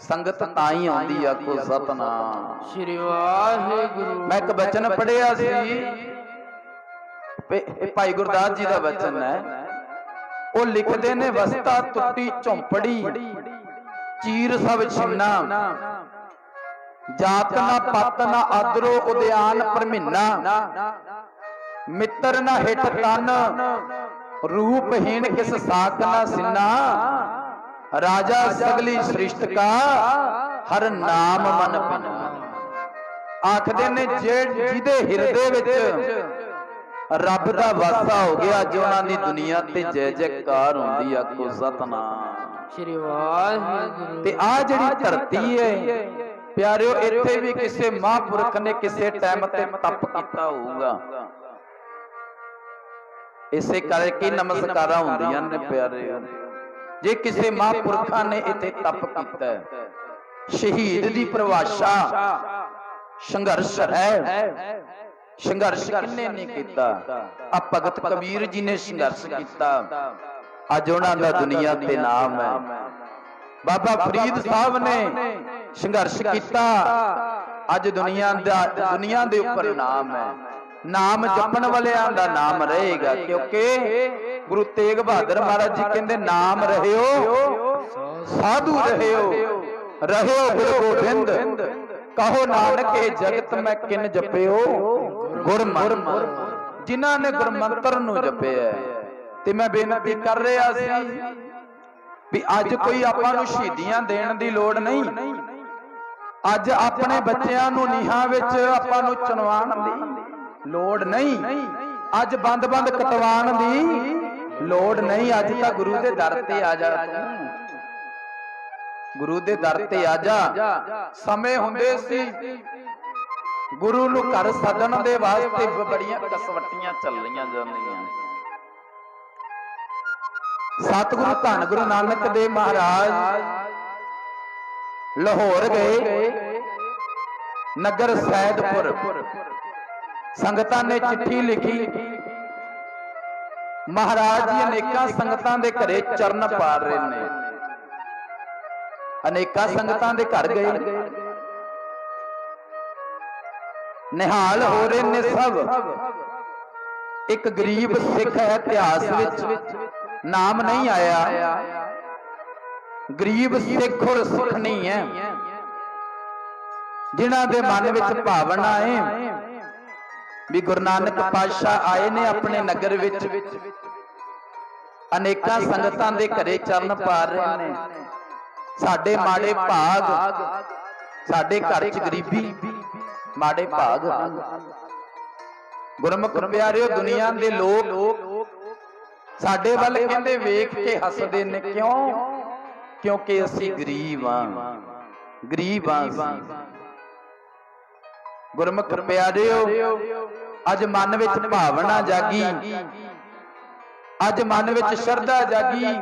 ਸੰਗਤ ਤਾਂ ਹੀ ਆਉਂਦੀ, ਆਖੋ ਸਤਨਾਮ ਸ੍ਰੀ ਵਾਹਿਗੁਰੂ। ਮੈਂ ਇੱਕ ਬਚਨ ਪੜਿਆ ਸੀ, ਇਹ ਭਾਈ ਗੁਰਦਾਸ ਜੀ ਦਾ ਬਚਨ ਹੈ। ਉਹ ਲਿਖਦੇ ਨੇ, ਵਸਤਾ ਟੁੱਟੀ ਝੌਂਪੜੀ ਚੀਰ ਸਭ ਛਿੰਨਾ, ਜਾਤ ਨਾ ਪਤ ਨਾ ਆਦਰੋ ਉਦਿਆਨ ਪਰਮੀਨਾ, ਮਿੱਤਰ ਨਾ ਹਿੱਟ ਤਨ ਰੂਪਹੀਨ ਕਿਸ ਸਾਕ ਨਾ ਸਿੰਨਾ, ਰਾਜਾ ਸਗਲੀ ਸ੍ਰਿਸ਼ਟ ਕਾ ਹਰ ਨਾਮ ਮਨ ਪਿਨਾ। ਆਖਦੇ ਨੇ ਜਿਹਦੇ ਹਿਰਦੇ ਵਿੱਚ ਰੱਬ ਦਾ ਵਾਸਾ ਹੋ ਗਿਆ, ਅੱਜ ਉਹਨਾਂ ਦੀ ਦੁਨੀਆ ਤੇ ਜੈ ਜੈਕਾਰ ਹੁੰਦੀ, ਆਖੋ ਸਤਨਾਮ ਸ੍ਰੀ ਵਾਹਿਗੁਰੂ। ਤੇ ਆ ਜਿਹੜੀ ਧਰਤੀ ਹੈ ਪਿਆਰਿਓ, ਇੱਥੇ ਵੀ ਕਿਸੇ ਮਹਾਂਪੁਰਖ ਨੇ ਕਿਸੇ ਟਾਈਮ ਤੇ ਤਪ ਕੀਤਾ ਹੋਊਗਾ, ਇਸੇ ਕਰਕੇ ਨਮਸਕਾਰਾਂ ਹੁੰਦੀਆਂ ਨੇ ਪਿਆਰਿਓ। ਜੇ ਕਿਸੇ ਮਹਾਂਪੁਰਖਾਂ ਨੇ ਇੱਥੇ ਤਪ ਕੀਤਾ, ਸ਼ਹੀਦ ਦੀ ਪਰਿਭਾਸ਼ਾ ਸੰਘਰਸ਼ ਹੈ। ਸੰਘਰਸ਼ ਕਿੰਨੇ ਨਹੀਂ ਕੀਤਾ? ਆ ਭਗਤ ਕਬੀਰ ਜੀ ਨੇ ਸੰਘਰਸ਼ ਕੀਤਾ, ਅੱਜ ਉਹਨਾਂ ਦਾ ਦੁਨੀਆ ਤੇ ਨਾਮ ਹੈ। ਬਾਬਾ ਫਰੀਦ ਸਾਹਿਬ ਨੇ ਸੰਘਰਸ਼ ਕੀਤਾ, ਅੱਜ ਦੁਨੀਆ ਦੇ ਉੱਪਰ ਨਾਮ ਹੈ। ਨਾਮ ਜਪਣ ਵਾਲਿਆਂ ਦਾ ਨਾਮ ਰਹੇਗਾ, ਕਿਉਂਕਿ ਗੁਰੂ ਤੇਗ ਬਹਾਦਰ ਮਹਾਰਾਜ ਜੀ ਕਹਿੰਦੇ, ਨਾਮ ਰਹਿਓ ਸਾਧੂ ਰਹਿਓ, ਰਹਿਓ ਗੁਰੂ ਗੋਬਿੰਦ, ਕਹੋ ਨਾਨਕ ਇਹ ਜਗਤ ਮੈਂ ਕਿਨ ਜਪਿਓ ਗੁਰਮਤਿ। ਜਿਨ੍ਹਾਂ ਨੇ ਗੁਰਮੰਤਰ ਨੂੰ ਜਪਿਆ। ਤੇ ਮੈਂ ਬੇਨਤੀ ਕਰ ਰਿਹਾ ਸੀ ਵੀ ਅੱਜ ਕੋਈ ਆਪਾਂ ਨੂੰ ਸ਼ਹੀਦੀਆਂ ਦੇਣ ਦੀ ਲੋੜ ਨਹੀਂ, ਅੱਜ ਆਪਣੇ ਬੱਚਿਆਂ ਨੂੰ ਨੀਹਾਂ ਵਿੱਚ ਆਪਾਂ ਨੂੰ ਚੁਣਵਾਉਣ ਦੀ ਲੋੜ ਨਹੀਂ, ਅੱਜ ਬੰਦ ਕਟਵਾਉਣ ਦੀ ਲੋੜ ਨਹੀਂ। ਅੱਜ ਤਾਂ ਗੁਰੂ ਦੇ ਦਰ ਤੇ ਆ ਜਾ, ਗੁਰੂ ਦੇ ਦਰ ਤੇ ਆ ਜਾ। ਸਮੇਂ ਹੁੰਦੇ ਸੀ ਗੁਰੂ ਨੂੰ ਘਰ ਸੱਦਣ ਦੇ ਵਾਸਤੇ ਬੜੀਆਂ ਕਸਵੱਟੀਆਂ ਚੱਲੀਆਂ ਜਾਂਦੀਆਂ। ਸਤਿਗੁਰੂ ਧੰਨ ਗੁਰੂ ਨਾਨਕ ਦੇਵ ਮਹਾਰਾਜ ਲਾਹੌਰ ਗਏ, ਨਗਰ ਸੈਦਪੁਰ। ਸੰਗਤਾਂ ਨੇ ਚਿੱਠੀ ਲਿਖੀ, ਮਹਾਰਾਜ ਜੀ ਅਨੇਕਾਂ ਸੰਗਤਾਂ ਦੇ ਘਰੇ ਚਰਨ ਪਾੜ ਰਹੇ ਨੇ। ਅਨੇਕਾਂ ਸੰਗਤਾਂ ਦੇ ਘਰ ਗਏ, ਨਿਹਾਲ ਹੋ ਰਹੇ ਨੇ ਸਭ। ਇੱਕ ਗਰੀਬ ਸਿੱਖ ਹੈ ਇਤਿਹਾਸ ਵਿੱਚ, नाम नहीं आया। गरीब सिख और सिखनी है जिन्हां दे मन विच भावना है भी गुरु नानक पातशाह आए ने अपने नगर विच, अनेकां संगतां दे घरे चरण पार रहे ने। साडे माड़े भाग, साडे घर च गरीबी, माड़े भाग। गुरमुख प्यारिओ, दुनिया दे लोग साडे वल कहंदे वेख के हसदे ने, क्यों? क्योंकि असीं गरीब हां, गरीब हां। गुरमुख प्यारिओ, अज मन विच भावना जागी, अज मन विच श्रद्धा जागी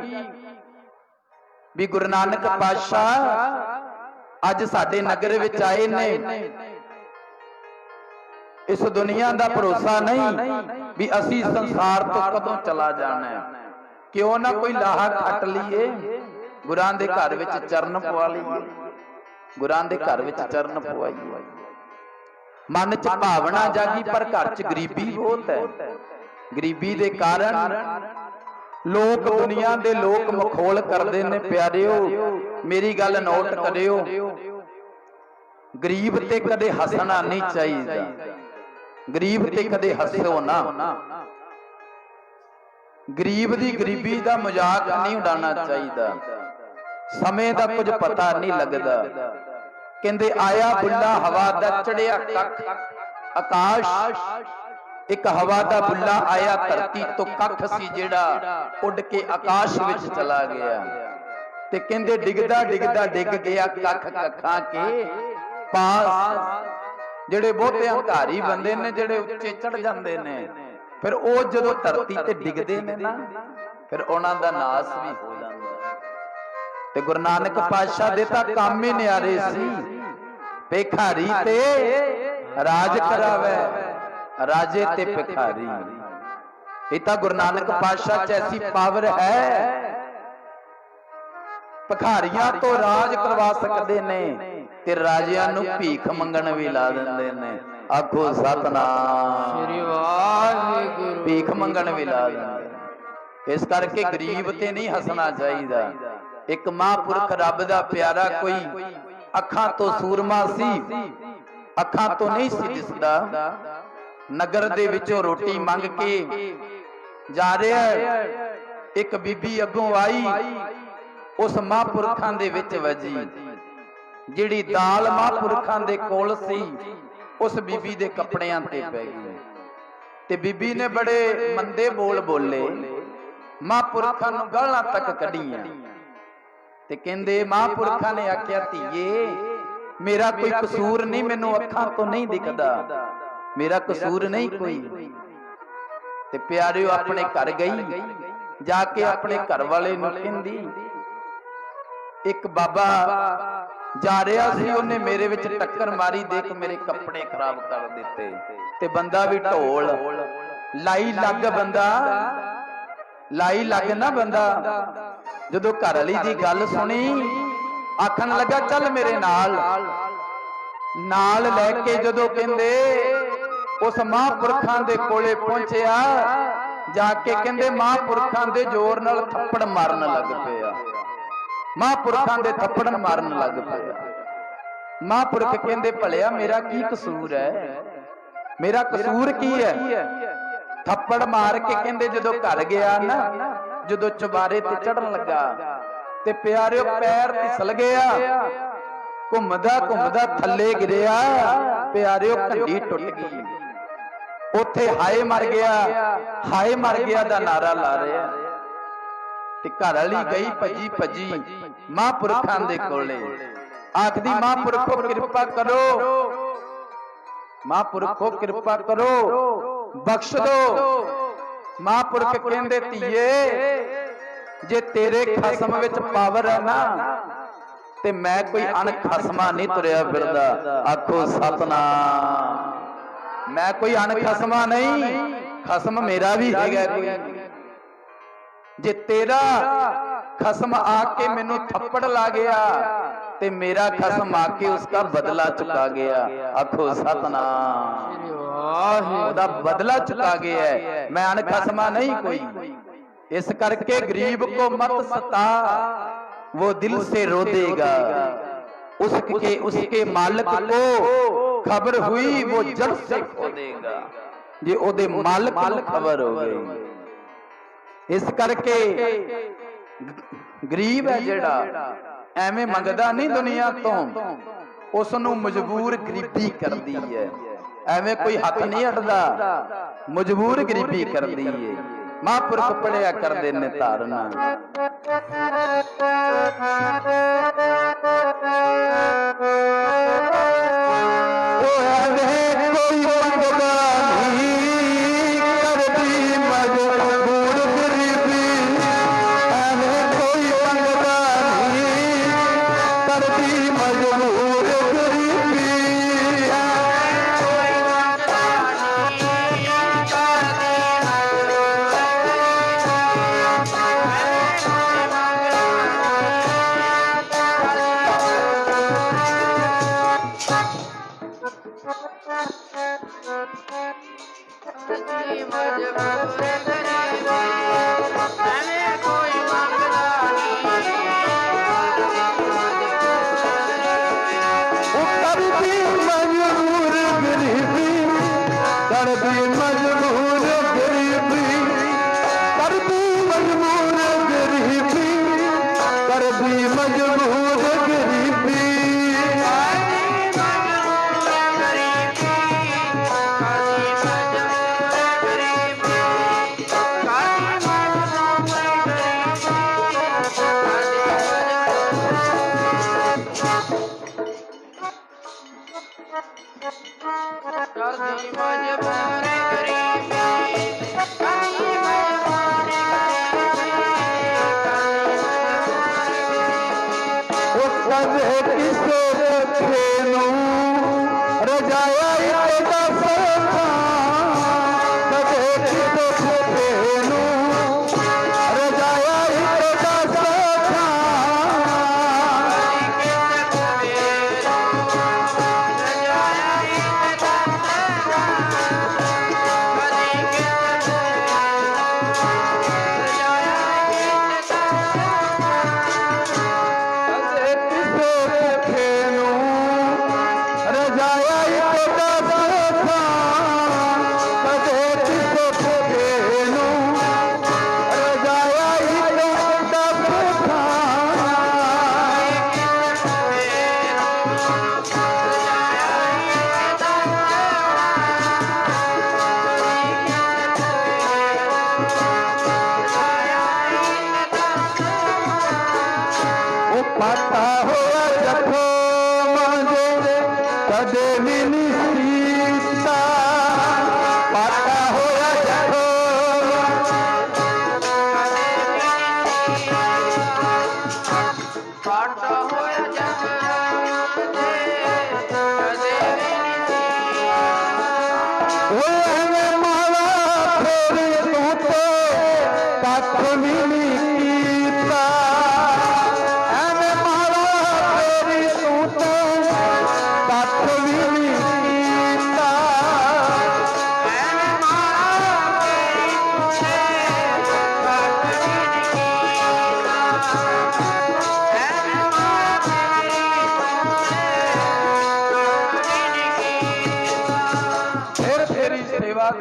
भी गुरु नानक पातशाह अज साडे नगर विच आए ने। इस दुनिया का भरोसा नहीं भी असी संसार तो कदों चला जाना है, क्यों ना कोई लाहा खट लीए, गुरां दे घर विच चरण पवा लीए, गुरां दे घर विच चरण पवाईए। मन च भावना जागी पर घर च गरीबी बहुत है। गरीबी दे कारण लोग, दुनिया दे लोग मखौल करते ने। प्यारिओ, मेरी गल नोट करियो, गरीब ते कदे हसना नहीं चाहिए, गरीब ते कदे हसो ना। गरीब दी गरीबी दा मजाक नहीं उड़ाना चाहिए। समय दा कुछ पता नहीं लगता। कहंदे आया बुल्ला हवा दा, चढ़िया कख आकाश। एक हवा दा बुल्ला आया धरती तो, कख सी जेड़ा उड़ के आकाश विच चला गया। ते कहंदे डिगदा डिगदा डिग गया कख कखां के पास। जेड़े बहुते हंकारी बंदे ने, जेड़े उच्चे चढ़ जांदे ने, फिर ओ जदों धरती ते डिगदे ने ना, फिर उन्हां दा नाश भी हो जांदा। ते गुरु नानक पातशाह दे तां काम ही निआरे सी। भिखारी ते राज करावे, राजे ते भिखारी। ये तां गुरु नानक पातशाह च ऐसी पावर है, भिखारियां तो राज करवा सकते ने ते राजियां नूं भीख मंगण भी ला दिंदे ने। आखो सतनाम श्री वाहिगुरू। भीख मंगण भी ला दिंदे। इस करके गरीब ते नहीं हसना चाहिए। एक महापुरख रब दा प्यारा, कोई अखां तो सूरमा सी, अखां तो नहीं सी दिसदा, नगर दे विचों रोटी मंग के जा रहा है। एक बीबी अगों आई, उस महापुरखां दे विच वजी। जिहड़ी दाल महापुरखां दे कोल सी, उस बीबी दे कपड़ियां ते पै गई। ते बीबी ने बड़े मंदे बोल बोले, महापुरखां नूं गालां तक कढीआं। ते कहंदे महापुरखां ने आख्या, धीए मेरा कोई कसूर नहीं, मैनूं अखां तो नहीं दिखदा, मेरा कसूर नहीं कोई। ते प्यारिओ अपने घर गई, जाके अपने घर वाले नूं कहंदी, एक बाबा जा रहा सी, उन्हें मेरे विच टक्कर मारी, देख मेरे कपड़े खराब कर दिते। ते बंदा भी ढोल लाई लग, बंदा लाई लग ना बंदा। जदों घर वाली दी गल सुनी, आखन लगा चल मेरे नाल लैके। जदों कहंदे उस महापुरखां दे कोले पहुंचिया, जाके कहंदे महापुरखां दे जोर नाल थप्पड़ मारन लग पिया, महापुरखां दे थप्पड़ मारन लग पिया। महापुरख कहंदे भलिया मेरा की कसूर है, मेरा कसूर की है? थप्पड़ मार के कहंदे जदों घर गया ना, जदों चबारे ते चढ़न लगा ते प्यारिओ पैर फिसल गया, घुमदा घुमदा थल्ले गिरिया। प्यारिओ कंडी टुट गई। उथे हाय मर गया, हाय मर गया दा नारा ला रहा। ते घर वाली गई भजी भजी महापुरखां दे कोले, आखदी महापुरखो कृपा करो, महापुरखो कृपा करो, बख्श दो। महापुरख कहंदे धीए जे तेरे खसम विच पावर है ना, ते मैं कोई अणखसमा नहीं तुरिया फिरदा। आखो सतनाम। मैं कोई अणखसमा नहीं, खसम मेरा भी हैगा कोई। जे तेरा खसम आके मैनू थप्पड़ ला गया, ते मेरा खसम आके उसका बदला चुका गया। आखो सतनाम। ओदा बदला चुका गया है, मैं अणखसमा नहीं कोई। इस करके गरीब को मत सता, वो दिल से रो देगा। उसके मालिक को खबर हुई वो जड़ से खो देगा, जे ओदे मालिक को खबर हो गई। इस करके गरीब है जेड़ा एवें मंगदा नहीं दुनिया तो, उसनू मजबूर गरीबी कर दी है। एवें कोई हक नहीं हटदा, मजबूर गरीबी कर दी है। महापुरख पढ़िया करदे ने धारना,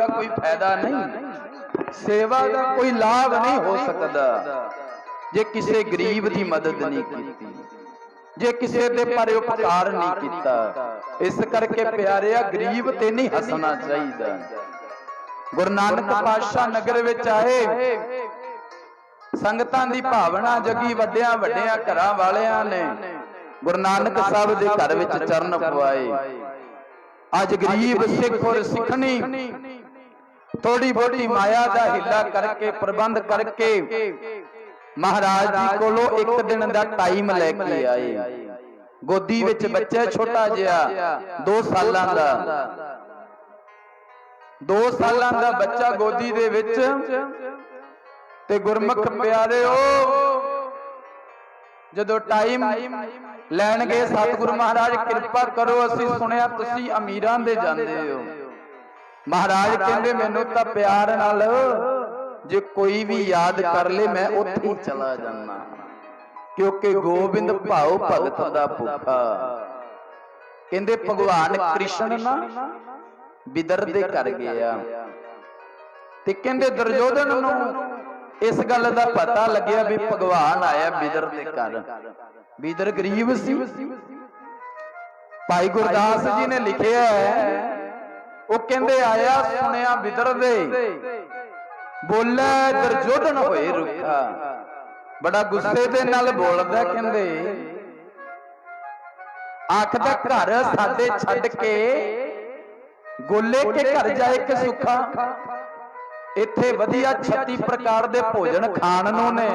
कोई फायदा नहीं, सेवा का कोई लाभ नहीं हो सकता जे किसी गरीब की मदद नहीं की, जे किसी दे पर उपकार नहीं किया। इस करके प्यारिया गरीब ते नहीं हसना चाहिए। गुरु नानक पातशाह नगर विच आए, संगतां दी भावना जगी, वड्डियां वड्डियां घरां वालियां ने गुरु नानक साहब दे घर विच चरण पवाए। अज गरीब सिख और सिखनी थोड़ी बहुती माया का हिला करके प्रबंध करके महाराज जी कोलों एक दिन का टाइम लेके आए। गोदी विच बच्चा छोटा जिहा 2 सालां दा, 2 सालां दा बच्चा गोदी दे विच ते गुरमुख प्यारिओ जदों टाइम लैण गए, सतगुरु महाराज कृपा करो असीं सुनिया तुसीं अमीरां दे जांदे हो। महाराज कहंदे मैनूं तां प्यार नाल जे कोई भी याद कर ले मैं उत्थे ही चला जाना, क्योंकि गोबिंद भाव भगत दा भुखा। कहंदे भगवान कृष्ण ना बिदर दे घर गया ते कहंदे दुर्योधन नूं इस गल दा पता लग्या भी भगवान आया बिदर दे घर। बिदर गरीब सी। भाई गुरदास जी ने लिखिया है, वो कहंदे आया सुनिया बिदर दे, बोले दुर्योधन होए रुखा। बड़ा गुस्से दे नाल बोलदा, कहंदे आखदा घर साडे छड्ड के गोले के घर जाए कि सुखा। इत्थे वधिया 36 प्रकार दे भोजन खाण नूं ने,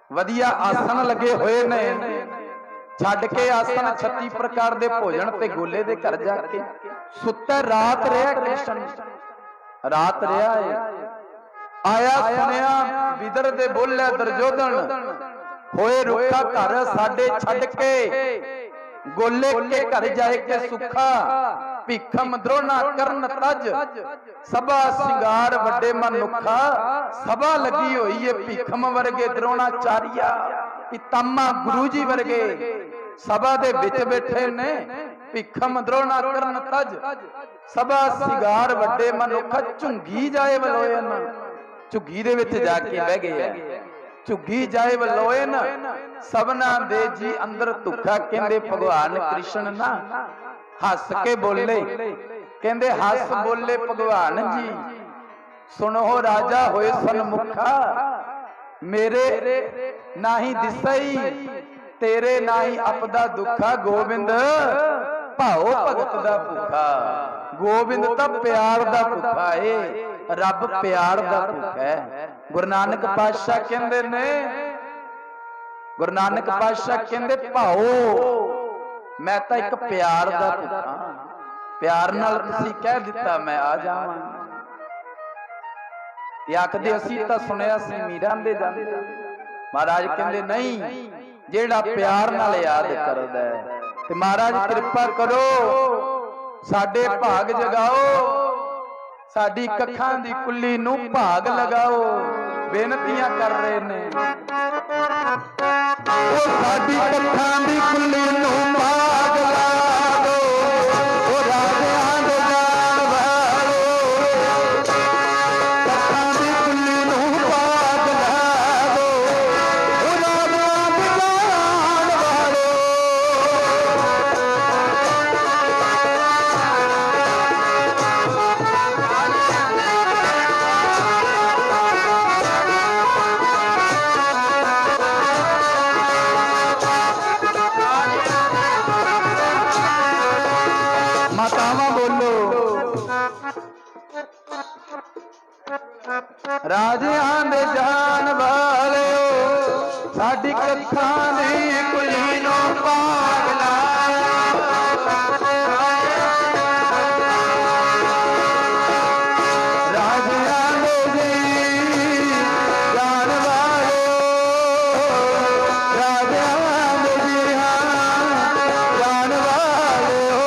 वधिया आसन लगे हुए ने, छड्ड के आसन 36 प्रकार दे भोजन ते गोले दे घर जाके सुत्ता रात रहा। कृष्ण रात रहा है। आया सुनिया बिदर दे, बोले दुर्योधन होए रुखा, घर साडे छड्ड के गोले के घर जाए के सुखा। भीखम द्रोणा करन तज, सभा सिंगार वड्डे मनुखा। सभा लगी हुई है भीखम वर्गे द्रोणाचार्या, पितामा गुरु जी वर्गे सभा दे विच बैठे ने। भीखम द्रोणा करन तज, सभा सिंगार वड्डे मनुखा। झुंगी जाए वलोयन, झुग्गी दे विच जाके बह गए। झुग्गी जाए वलोयन, सबना दे जी अंदर दुखा। कहंदे भगवान कृष्ण ना हस के बोले, कहंदे हस बोले भगवान जी, सुनो राजा होए सनमुखा। मेरे नाही दिसई, तेरे नाही अपदा दुखा। गोबिंद भाओ भगत दा भुखा। गोबिंद तां प्यार दा भुखा है, रब प्यार दा भुखा है। गुरु नानक पातशाह कहंदे ने, गुरु नानक पातशाह कहंदे भाओ मैं तां एक प्यार दा भुखा। प्यार नाल तुसीं कह दिता मैं आ जावां। आखदे असीं तां सुनिया सी मीरां दे जांदे। महाराज कहंदे नहीं, जेड़ा प्यार नाल याद करदा है ते महाराज कृपा करो साडे भाग जगाओ, साडी कखां दी कुल्ली नूं भाग लगाओ। बेनतियां कर रहे ने, ओ साडी कखां दी कुल्ली नूं भाग लगाओ। ओ राजियां दे जान वालो, कखां दी कुल्ली नूं भाग लगाओ। ओ राजियां दे जान वालो, राजियां दे जान वाले साडी कखां दी कुल्ली नूं भाग लाओ। राजियां दे जी जान वाले, राजियां दे जी जान वाले हो।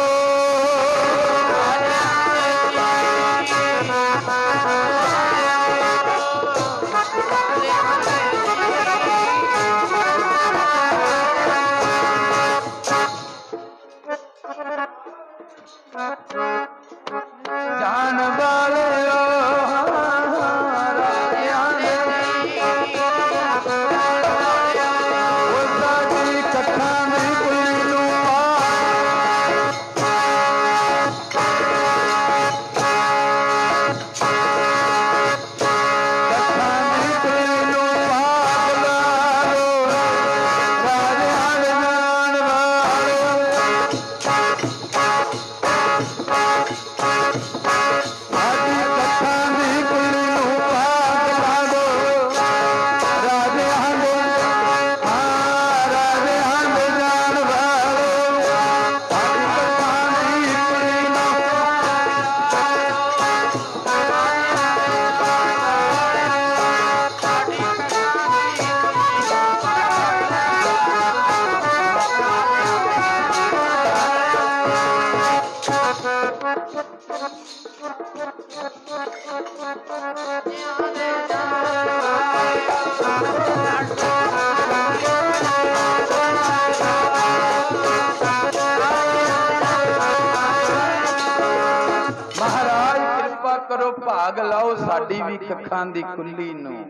भाग लाओ साडी भी कखां दी कुल्ली नूं।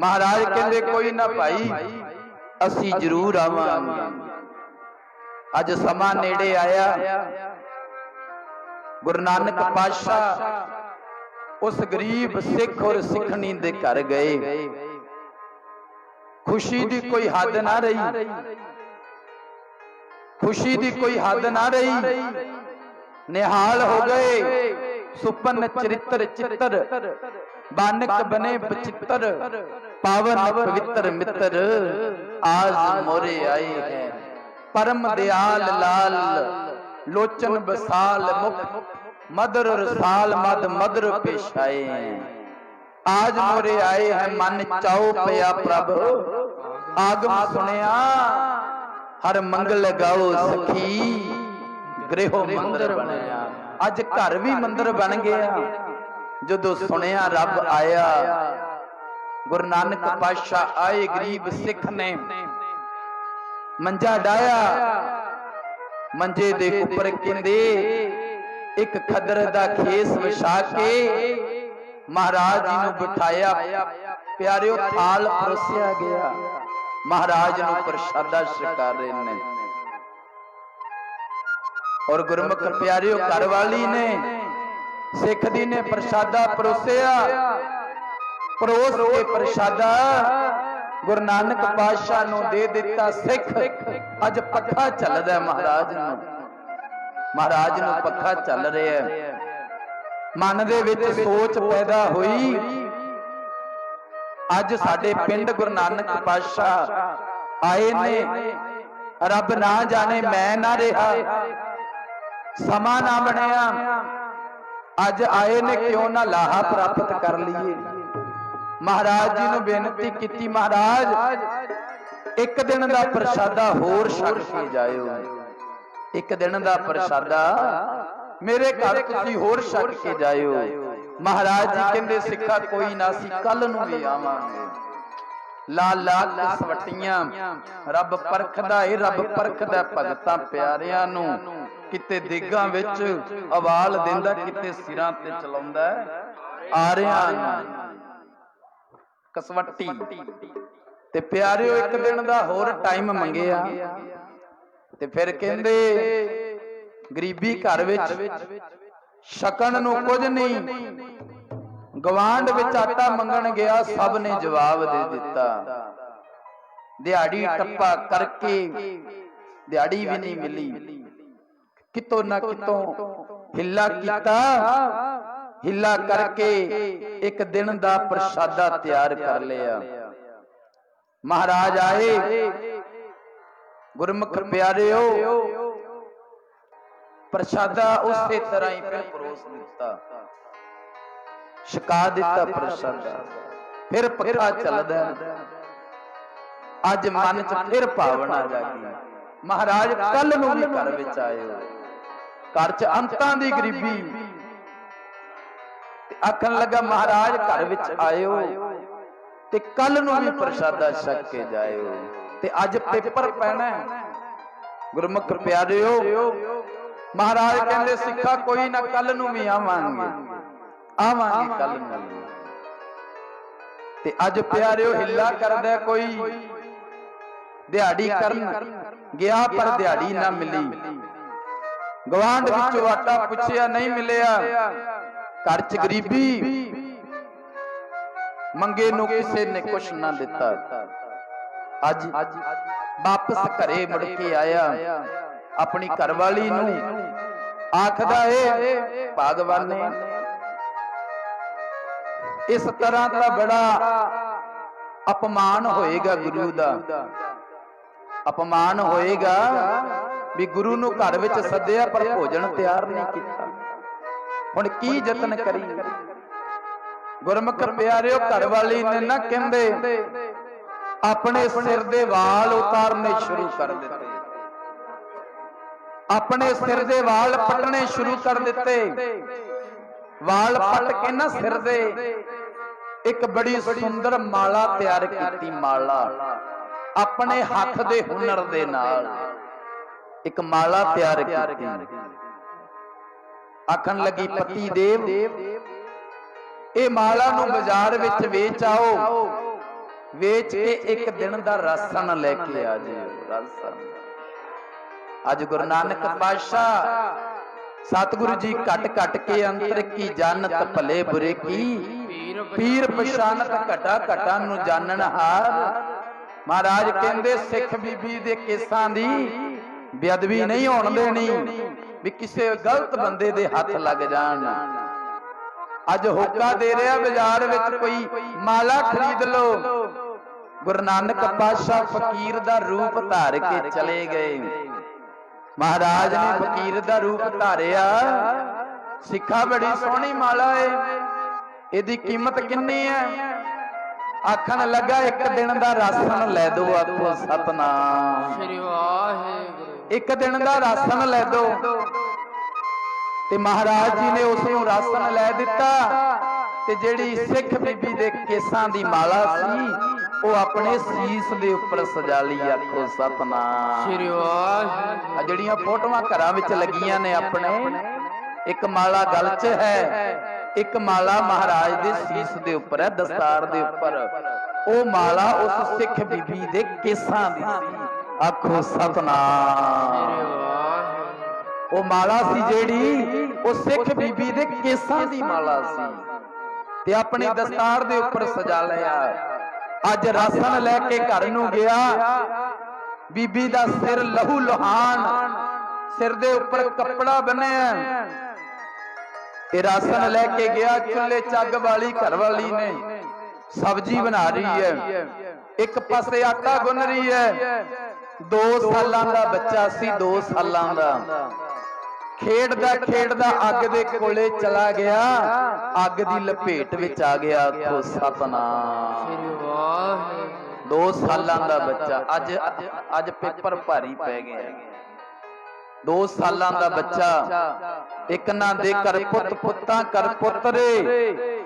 महाराज कहंदे कोई ना भाई असी जरूर आवांगे। अज समा नेड़े आया, गुरु नानक पातशाह उस गरीब सिख और सिखनी दे घर गए। खुशी दी कोई हद ना रही, खुशी दी कोई हद ना रही। निहाल हो गए सुपन चरित्र चित्र, बानक बने बचित्र, पावन पवित्र मित्र आज मोरे आए हैं। परम दयाल लाल लोचन बसाल मुख, मधुर रसाल मद मधुर पेश आए हैं। आज मोरे आए हैं मन चाओ पया प्रभ, आगम सुनिया हर मंगल गाओ सखी, गृहो मंदिर बनया। अज घर भी मंदिर बन गया जदों सुनिया रब आया। गुरु नानक पातशाह आए, गरीब सिख ने मंजा डाया। मंजे दे उपर कहंदे एक खदर दा खेस विछा के महाराज जी नूं बिठाया। प्यारिओ थाल परोसिया गया, महाराज नूं प्रसादा छका रहे ने। और गुरमुख प्यारिओ घर वाली ने सिख दी ने प्रसादा परोसिया। परोस के प्रसादा गुरु नानक पातशाह नूं दे दिता। सिख अज पखा चलदा महाराज नूं, महाराज नूं पखा चल रहा है। मन दे विच सोच पैदा हुई, अज साडे पिंड गुरु नानक पातशाह आए ने। रब ना जाने मैं ना रहा, समा ना बनया, अज आए ने क्यों ना लाहा प्राप्त कर लीए। महाराज जी नूं बेनती कीती, महाराज एक दिन दा प्रसादा होर छक के जाओ, एक दिन दा प्रसादा मेरे घर तुसीं होर छक के जाओ। महाराज जी कहंदे सिखा कोई ना, सी कल नूं भी आवांगे। लाल लाल कसवटियां रब परखदा है, रब परखदा भगतां प्यारियां नूं। किते दिगां विच अवाल दिंदा, किते सिरां ते चलाउंदा आरियां नूं। कसवटी ते प्यारिओ एक दिन दा होर टाइम मंगिया ते फिर कहंदे गरीबी घर विच छकण नूं कुछ नहीं। गवांड विच आटा मंगण गया, सब ने जवाब दे दिता। दिहाड़ी टप्पा करके दिहाड़ी भी नहीं मिली, कितों ना कितों हिला कीता। हिला करके एक दिन दा प्रसादा तैयार कर लिया। महाराज आए, गुरमुख प्यारिओ प्रसादा उसे तरह ही फिर परोस दिता, छका दिता प्रसादा। फिर पक्का चलदा, अज मन च फिर भावना जागी। महाराज कल नूं भी घर विच आए, घर च अंतां दी गरीबी। आखन लगा महाराज घर विच आयो ते कल नूं भी प्रसादा छक के जाओ, ते अज पेपर पैना। गुरमुख प्यारिओ महाराज कहंदे सिखा कोई ना, कल नूं भी आवांगे, आवांगे कल नूं। ते अज प्यारिओ हिला करदा कोई दिहाड़ी करन गया पर दिहाड़ी ना मिली। गवांड विचों आटा पुछया नहीं मिलिया। घर च गरीबी, मंगे नूं किसे ने कुछ ना दिता। अज वापस घरे मुड़ के आया, अपनी घरवाली नूं आखदा है भगवान इस तरह का बड़ा अपमान होएगा, गुरु दा अपमान होएगा भी गुरु नूं घर विच सद्दिया पर भोजन तैयार नहीं किया। हुण की यतन करी। गुरमुख प्यारिओ घरवाली ने ना कहंदे अपने सिर दे वाल उतारने शुरू कर दिते, अपने सिर दे वाल पटने शुरू कर दिते। वाल पट के ना सिर दे एक बड़ी सुंदर माला तैयार की। माला अपने हाथ दे हुनर दे नाल एक माला तैयार की। आखन लगी पति देव ਇਹ ਮਾਲਾ ਨੂੰ ਬਾਜ਼ਾਰ ਵਿੱਚ ਵੇਚ ਆਓ, ਵੇਚ ਕੇ ਇੱਕ ਦਿਨ ਦਾ ਰਾਸ਼ਨ ਲੈ ਕੇ ਆ ਜਿਓ। ਰਾਸ਼ਨ ਅੱਜ ਗੁਰੂ ਨਾਨਕ ਪਾਤਸ਼ਾਹ ਸਤਿਗੁਰੂ ਜੀ ਘਟ ਘਟ ਕੇ ਅੰਤਰ ਕੀ ਜਾਣਤ ਭਲੇ ਬੁਰੇ ਕੀ, ਪੀਰ ਪਛਾਨਤ ਘਟਾ ਘਟਾ ਨੂੰ ਜਾਣਨ ਹਾਰ। ਮਹਾਰਾਜ ਕਹਿੰਦੇ ਸਿੱਖ ਬੀਬੀ ਦੇ ਕੇਸਾਂ ਦੀ ਬੇਅਦਬੀ ਨਹੀਂ ਹੋਣ ਦੇਣੀ, ਵੀ ਕਿਸੇ ਗਲਤ ਬੰਦੇ ਦੇ ਹੱਥ ਲੱਗ ਜਾਣ। ਅੱਜ ਹੋਕਾ ਦੇ ਰਿਹਾ ਬਾਜ਼ਾਰ ਵਿੱਚ ਕੋਈ ਮਾਲਾ ਖਰੀਦ ਲੋ। ਗੁਰੂ ਨਾਨਕ ਪਾਤਸ਼ਾਹ ਫਕੀਰ ਦਾ ਰੂਪ ਧਾਰ ਕੇ ਚਲੇ ਗਏ। ਮਹਾਰਾਜ ਨੇ ਫਕੀਰ ਦਾ ਰੂਪ ਧਾਰਿਆ। ਸਿੱਖਾ ਬੜੀ ਸੋਹਣੀ ਮਾਲਾ ਏ, ਇਹਦੀ ਕੀਮਤ ਕਿੰਨੀ ਹੈ? ਆਖਣ ਲੱਗਾ ਇੱਕ ਦਿਨ ਦਾ ਰਾਸ਼ਨ ਲੈ ਦੋ। ਆਖੋ ਸਤਨਾਮ ਸ੍ਰੀ ਵਾਹਿਗੁਰੂ। ਇੱਕ ਦਿਨ ਦਾ ਰਾਸ਼ਨ ਲੈ ਦੋ। ਤੇ ਮਹਾਰਾਜ ਜੀ ਨੇ ਉਸ ਨੂੰ ਰਾਸ਼ਨ ਲੈ ਦਿੱਤਾ। ਤੇ ਜਿਹੜੀ ਸਿੱਖ ਬੀਬੀ ਦੇ ਕੇਸਾਂ ਦੀ ਮਾਲਾ ਸੀ ਉਹ ਆਪਣੇ ਸੀਸ ਦੇ ਉੱਪਰ ਸਜਾ ਲਈ। ਆਖੋ ਸਤਨਾਮ ਸ੍ਰੀ ਵਾਹਿਗੁਰੂ। ਆ ਜਿਹੜੀਆਂ ਫੋਟੋਆਂ ਘਰਾਂ ਵਿੱਚ ਲੱਗੀਆਂ ਨੇ ਆਪਣੇ, ਇੱਕ ਮਾਲਾ ਗਲ 'ਚ ਹੈ, ਇੱਕ ਮਾਲਾ ਮਹਾਰਾਜ ਦੇ ਸੀਸ ਦੇ ਉੱਪਰ ਹੈ, ਦਸਤਾਰ ਦੇ ਉੱਪਰ। ਉਹ ਮਾਲਾ ਉਸ ਸਿੱਖ ਬੀਬੀ ਦੇ ਕੇਸਾਂ ਦੀ ਸੀ। ਆਖੋ ਸਤਨਾਮ। ਉਹ ਮਾਲਾ ਸੀ ਜਿਹੜੀ ਉਹ ਸਿੱਖ ਬੀਬੀ ਦੇ ਕੇਸਾਂ ਦੀ ਮਾਲਾ ਸੀ, ਤੇ ਆਪਣੀ ਦਸਤਾਰ ਦੇ ਉੱਪਰ ਸਜਾ ਲਿਆ। ਅੱਜ ਰਾਸ਼ਨ ਲੈ ਕੇ ਘਰ ਨੂੰ ਗਿਆ। ਬੀਬੀ ਦਾ ਸਿਰ ਲਹੂ ਲੁਹਾਨ, ਸਿਰ ਦੇ ਉੱਪਰ ਕੱਪੜਾ ਬੰਨਿਆ। ਇਹ ਰਾਸ਼ਨ ਲੈ ਕੇ ਗਿਆ। ਚੁੱਲ੍ਹੇ ਚੱਗ ਵਾਲੀ ਘਰ ਵਾਲੀ ਨੇ ਸਬਜ਼ੀ ਬਣਾ ਰਹੀ ਹੈ, ਇੱਕ ਪਾਸੇ ਆਟਾ ਗੁੰਨ ਰਹੀ ਹੈ। 2 ਸਾਲਾਂ ਦਾ ਬੱਚਾ ਸੀ, 2 ਸਾਲਾਂ ਦਾ। ਖੇਡਦਾ ਖੇਡਦਾ ਅੱਗ ਦੇ ਕੋਲੇ ਚਲਾ ਗਿਆ, ਅੱਗ ਦੀ ਲਪੇਟ ਵਿੱਚ ਆ ਗਿਆ। ਆਖੋ ਸਤਨਾਮ ਸ੍ਰੀ ਵਾਹਿਗੁਰੂ। 2 ਸਾਲਾਂ ਦਾ ਬੱਚਾ। ਅੱਜ ਪੇਪਰ ਭਾਰੀ ਪੈ ਗਏ। 2 ਸਾਲਾਂ ਦਾ ਬੱਚਾ। ਇੱਕ ਨਾ ਦੇ ਕਰ ਪੁੱਤ ਪੁੱਤਾਂ ਕਰ ਪੁੱਤਰੇ,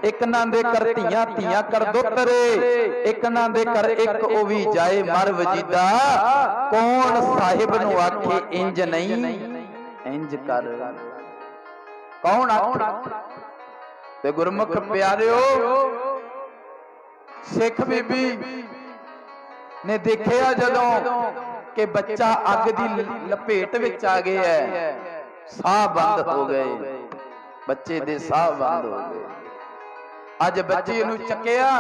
ਇੱਕ ਨਾ ਦੇ ਕਰ ਧੀਆਂ ਧੀਆਂ ਕਰ ਦੋਤਰੇ, ਇੱਕ ਨਾ ਦੇ ਕਰ ਇੱਕ ਉਹ ਵੀ ਜਾਏ ਮਰ ਵਜੀਦਾ। ਕੌਣ ਸਾਹਿਬ ਨੂੰ ਆਖੇ ਇੰਜ ਨਹੀਂ ਇੰਜ ਕਰ। ਕੌਣ ਆਖੇ? ਤੇ ਗੁਰਮੁਖ ਪਿਆਰਿਓ, ਸਿੱਖ ਬੀਬੀ ਨੇ ਦੇਖਿਆ ਜਦੋਂ ਕਿ ਬੱਚਾ ਅੱਗ ਦੀ ਲਪੇਟ ਵਿੱਚ ਆ ਗਿਆ ਹੈ, ਸਾਹ ਬੰਦ ਹੋ ਗਏ, ਬੱਚੇ ਦੇ ਸਾਹ ਬੰਦ ਹੋ ਗਏ। ਅੱਜ ਬੱਚੇ ਨੂੰ ਚੱਕਿਆ,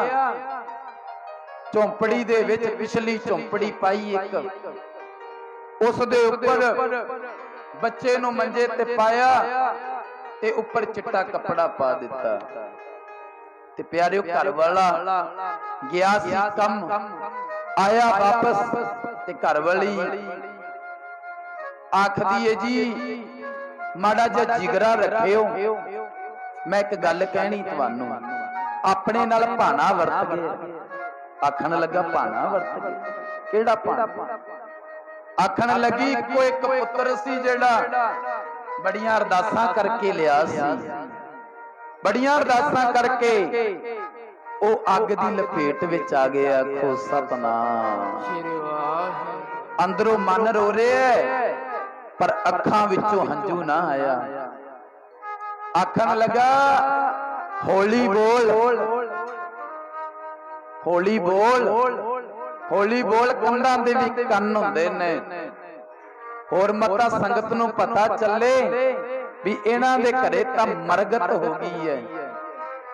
ਝੌਂਪੜੀ ਦੇ ਵਿੱਚ ਪਿਛਲੀ ਝੌਂਪੜੀ ਪਾਈ ਇੱਕ, ਉਸ ਦੇ ਉੱਪਰ ਬੱਚੇ ਨੂੰ ਮੰਜੇ ਤੇ ਪਾਇਆ ਤੇ ਉੱਪਰ ਚਿੱਟਾ ਕੱਪੜਾ ਪਾ ਦਿੱਤਾ। ਤੇ ਪਿਆਰਿਓ, ਘਰ ਵਾਲਾ ਗਿਆ ਸੀ ਕੰਮ, ਆਇਆ ਵਾਪਸ ਤੇ ਘਰ ਵਾਲੀ ਆਖਦੀ ਏ ਜੀ ਮਾੜਾ ਜਿਹਾ ਜਿਗਰਾ ਰੱਖਿਓ, ਮੈਂ ਇੱਕ ਗੱਲ ਕਹਿਣੀ ਤੁਹਾਨੂੰ। ਆਪਣੇ ਨਾਲ ਭਾਣਾ ਵਰਤ ਗਏ। ਆਖਣ ਲੱਗਾ ਭਾਣਾ ਵਰਤ ਗਏ? ਕਿਹੜਾ ਭਾਣਾ? ਆਖਣ ਲੱਗੀ ਇੱਕੋ ਇੱਕ ਪੁੱਤਰ ਸੀ ਜਿਹੜਾ ਬੜੀਆਂ ਅਰਦਾਸਾਂ ਕਰਕੇ ਲਿਆ ਸੀ, ਬੜੀਆਂ ਅਰਦਾਸਾਂ ਕਰਕੇ ਉਹ ਅੱਗ ਦੀ ਲਪੇਟ ਵਿੱਚ ਆ ਗਿਆ। ਆਖੋ ਸਤਨਾਮ ਸ੍ਰੀ ਵਾਹਿਗੁਰੂ। ਅੰਦਰੋਂ ਮਨ ਰੋ ਰਿਹਾ ਪਰ ਅੱਖਾਂ ਵਿੱਚੋਂ ਹੰਝੂ ਨਾ ਆਇਆ। ਆਖਣ ਲੱਗਾ ਹੌਲੀ ਬੋਲ, ਹੌਲੀ ਬੋਲ, ਹੌਲੀ ਬੋਲ। ਕੰਧਾਂ ਦੇ ਵੀ ਕੰਨ ਹੁੰਦੇ ਨੇ। ਹੋਰ ਮਤਾ ਸੰਗਤ ਨੂੰ ਪਤਾ ਚੱਲੇ ਵੀ ਇਹਨਾਂ ਦੇ ਘਰੇ ਤਾਂ ਮਰਗਤ ਹੋ ਗਈ ਹੈ।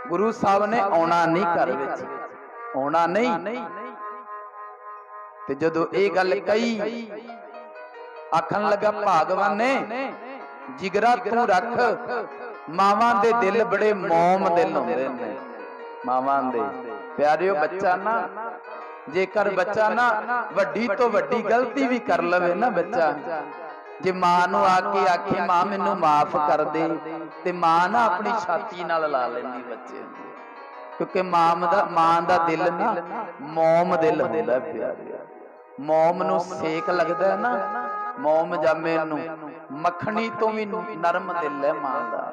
ਗੁਰੂ ਸਾਹਿਬ ਨੇ ਆਉਣਾ ਨਹੀਂ ਘਰ ਵਿੱਚ, ਆਉਣਾ ਨਹੀਂ। ਤੇ ਜਦੋਂ ਇਹ ਗੱਲ ਕਹੀ, ਆਖਣ ਲੱਗਾ ਭਾਗਵਾਨੇ ਜਿਗਰਾ ਤੂੰ ਰੱਖ। ਮਾਵਾਂ ਦੇ ਦਿਲ ਬੜੇ ਮੋਮ ਦਿਲ ਹੁੰਦੇ ਨੇ, ਮਾਵਾਂ ਦੇ। ਪਿਆਰਿਓ, ਬੱਚਾ ਨਾ, ਜੇਕਰ ਬੱਚਾ ਨਾ ਵੱਡੀ ਤੋਂ ਵੱਡੀ ਗਲਤੀ ਵੀ ਕਰ ਲਵੇ ਨਾ ਬੱਚਾ, ਜੇ ਮਾਂ ਨੂੰ ਆ ਕੇ ਆਖੇ ਮਾਂ ਮੈਨੂੰ ਮਾਫ ਕਰ ਦੇ, ਤੇ ਮਾਂ ਨਾ ਆਪਣੀ ਛਾਤੀ ਨਾਲ ਲਾ ਲੈਂਦੀ ਬੱਚੇ ਨੂੰ, ਕਿਉਂਕਿ ਮਾਂ ਦਾ ਦਿਲ ਨਾ ਮੋਮ ਦਿਲ ਹੁੰਦਾ। ਪਿਆਰਿਓ, ਮੋਮ ਨੂੰ ਸੇਕ ਲੱਗਦਾ ਨਾ, ਮੋਮ ਜਾਮੇ ਨੂੰ, ਮੱਖਣੀ ਤੋਂ ਵੀ ਨਰਮ ਦਿਲ ਹੈ ਮਾਂ ਦਾ।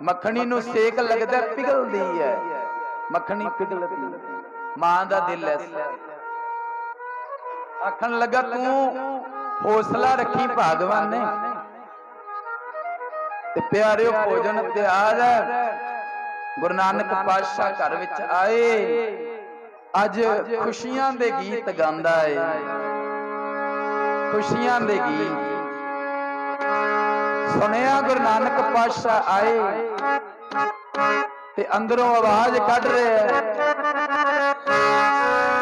ਮੱਖਣੀ ਨੂੰ ਸੇਕ ਲੱਗਦਾ, ਪਿਘਲਦੀ ਹੈ ਮੱਖਣੀ, ਪਿਘਲਦੀ। ਮਾਂ ਦਾ ਦਿਲ ਹੈ। ਆਖਣ ਲੱਗਾ ਤੂੰ ਹੌਸਲਾ ਰੱਖੀ ਭਾਗਵਾਨ ਨੇ। ਤੇ ਪਿਆਰਿਓ, ਭੋਜਨ ਤਿਆਰ ਹੈ। गुरु नानक पातशाह घर विच आए, अज खुशियां दे गीत गांदा है, खुशियां दे गीत सुनिया। गुरु नानक पातशाह आए ते अंदरों आवाज कढ़ रहे हैं,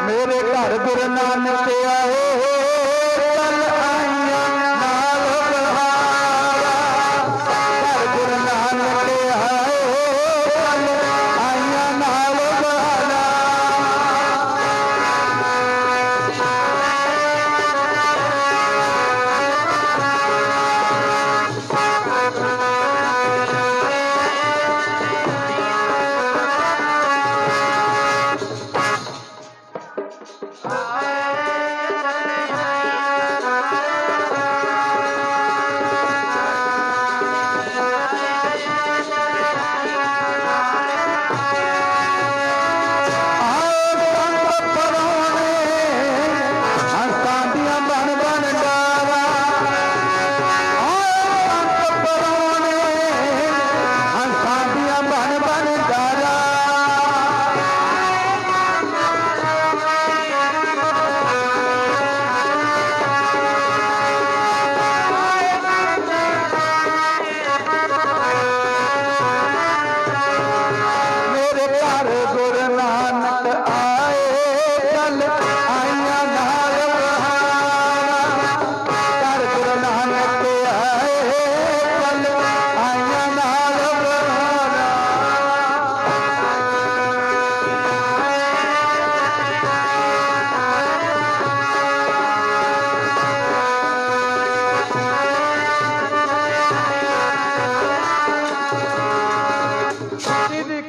मेरे घर गुरु नानक आए, कल आइयां नाल बहारा। घर गुरु नानक आए, कल आइयां नाल बहारा।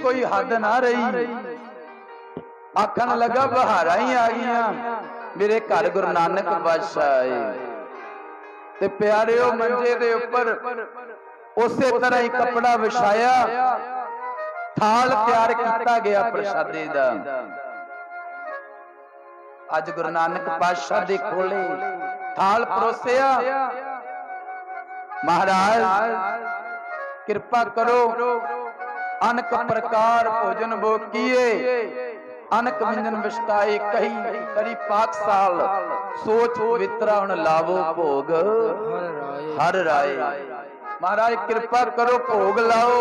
कोई हद ना रही, आखन लगा बहारा ही आ गई, मेरे घर गुरु नानक पातशाह आए। ते प्यारिओ मंजे दे उपर उसे तरह ही कपड़ा विछाया, थाल तैयार किया गया प्रसादे दा। अज गुरु नानक पातशाह दे कोले थाल परोसिया, महाराज कृपा करो, अनक प्रकार भोजन भोगिए, अनक व्यंजन विस्ताए, कही करी पाक साल, सोच पवित्रा हुण लावो भोग हर राय। महाराज कृपा करो, भोग लाओ,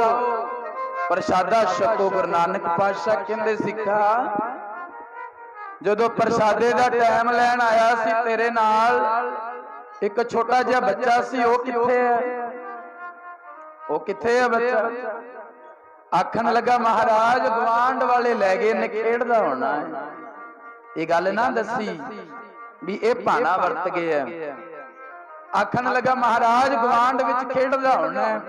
प्रसादा छको। गुरु नानक पातशाह कहंदे सिखा, जदों प्रसादे दा टाइम लैण आया सी तेरे नाल एक छोटा जिहा बच्चा सी, वो किथे है, वो किथे है बच्चा? आखन लगा महाराज गवांड वाले लै गए ने, खेड़दा होना है। ये गल ना दसी भी ये भाना वरत गए है। आखन लगा महाराज गवांड विच खेड़दा होना है,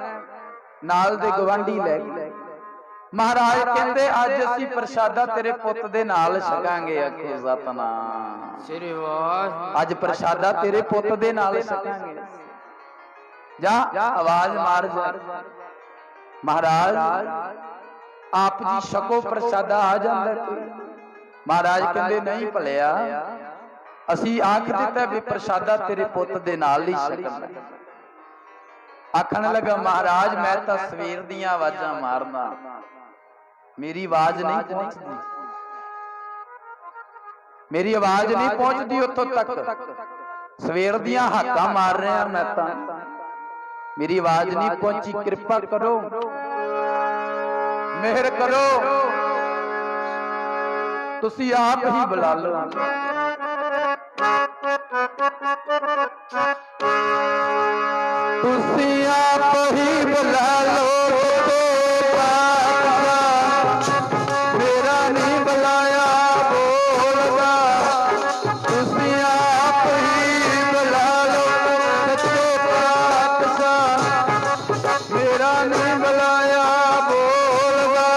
नाल दे गवांडी लै गए। महाराज कहंदे अज असीं प्रसादा तेरे पुੱਤ दे नाल छकांगे। आखो सतनाम श्री वाहिगुरू, अज प्रसादा तेरे पुੱਤ दे नाल छकांगे। जा आवाज मार जा, महाराज आप जी छको प्रसादा आ जांदा। महाराज कहंदे नहीं भलिया, असीं आख दिता भी प्रसादा तेरे पुੱਤ दे नाल ही छकना। आखण लगा महाराज मैं तां सवेर दीआं आवाजां मारदा, मेरी आवाज नहीं पहुंचदी, मेरी आवाज नहीं पहुंचदी उत्थों तक। सवेर दीआं हाकां मार रहा मैं तां, मेरी आवाज नहीं पहुंची। कृपा करो, मेहर करो, तुसी आप ही बुला लो। तुसी आप ही बुला लो, मेरा नहीं बुलाया बोलदा। तुसी आप ही बुला लो, सच्चे पातशाह मेरा नहीं बुलाया बोलदा।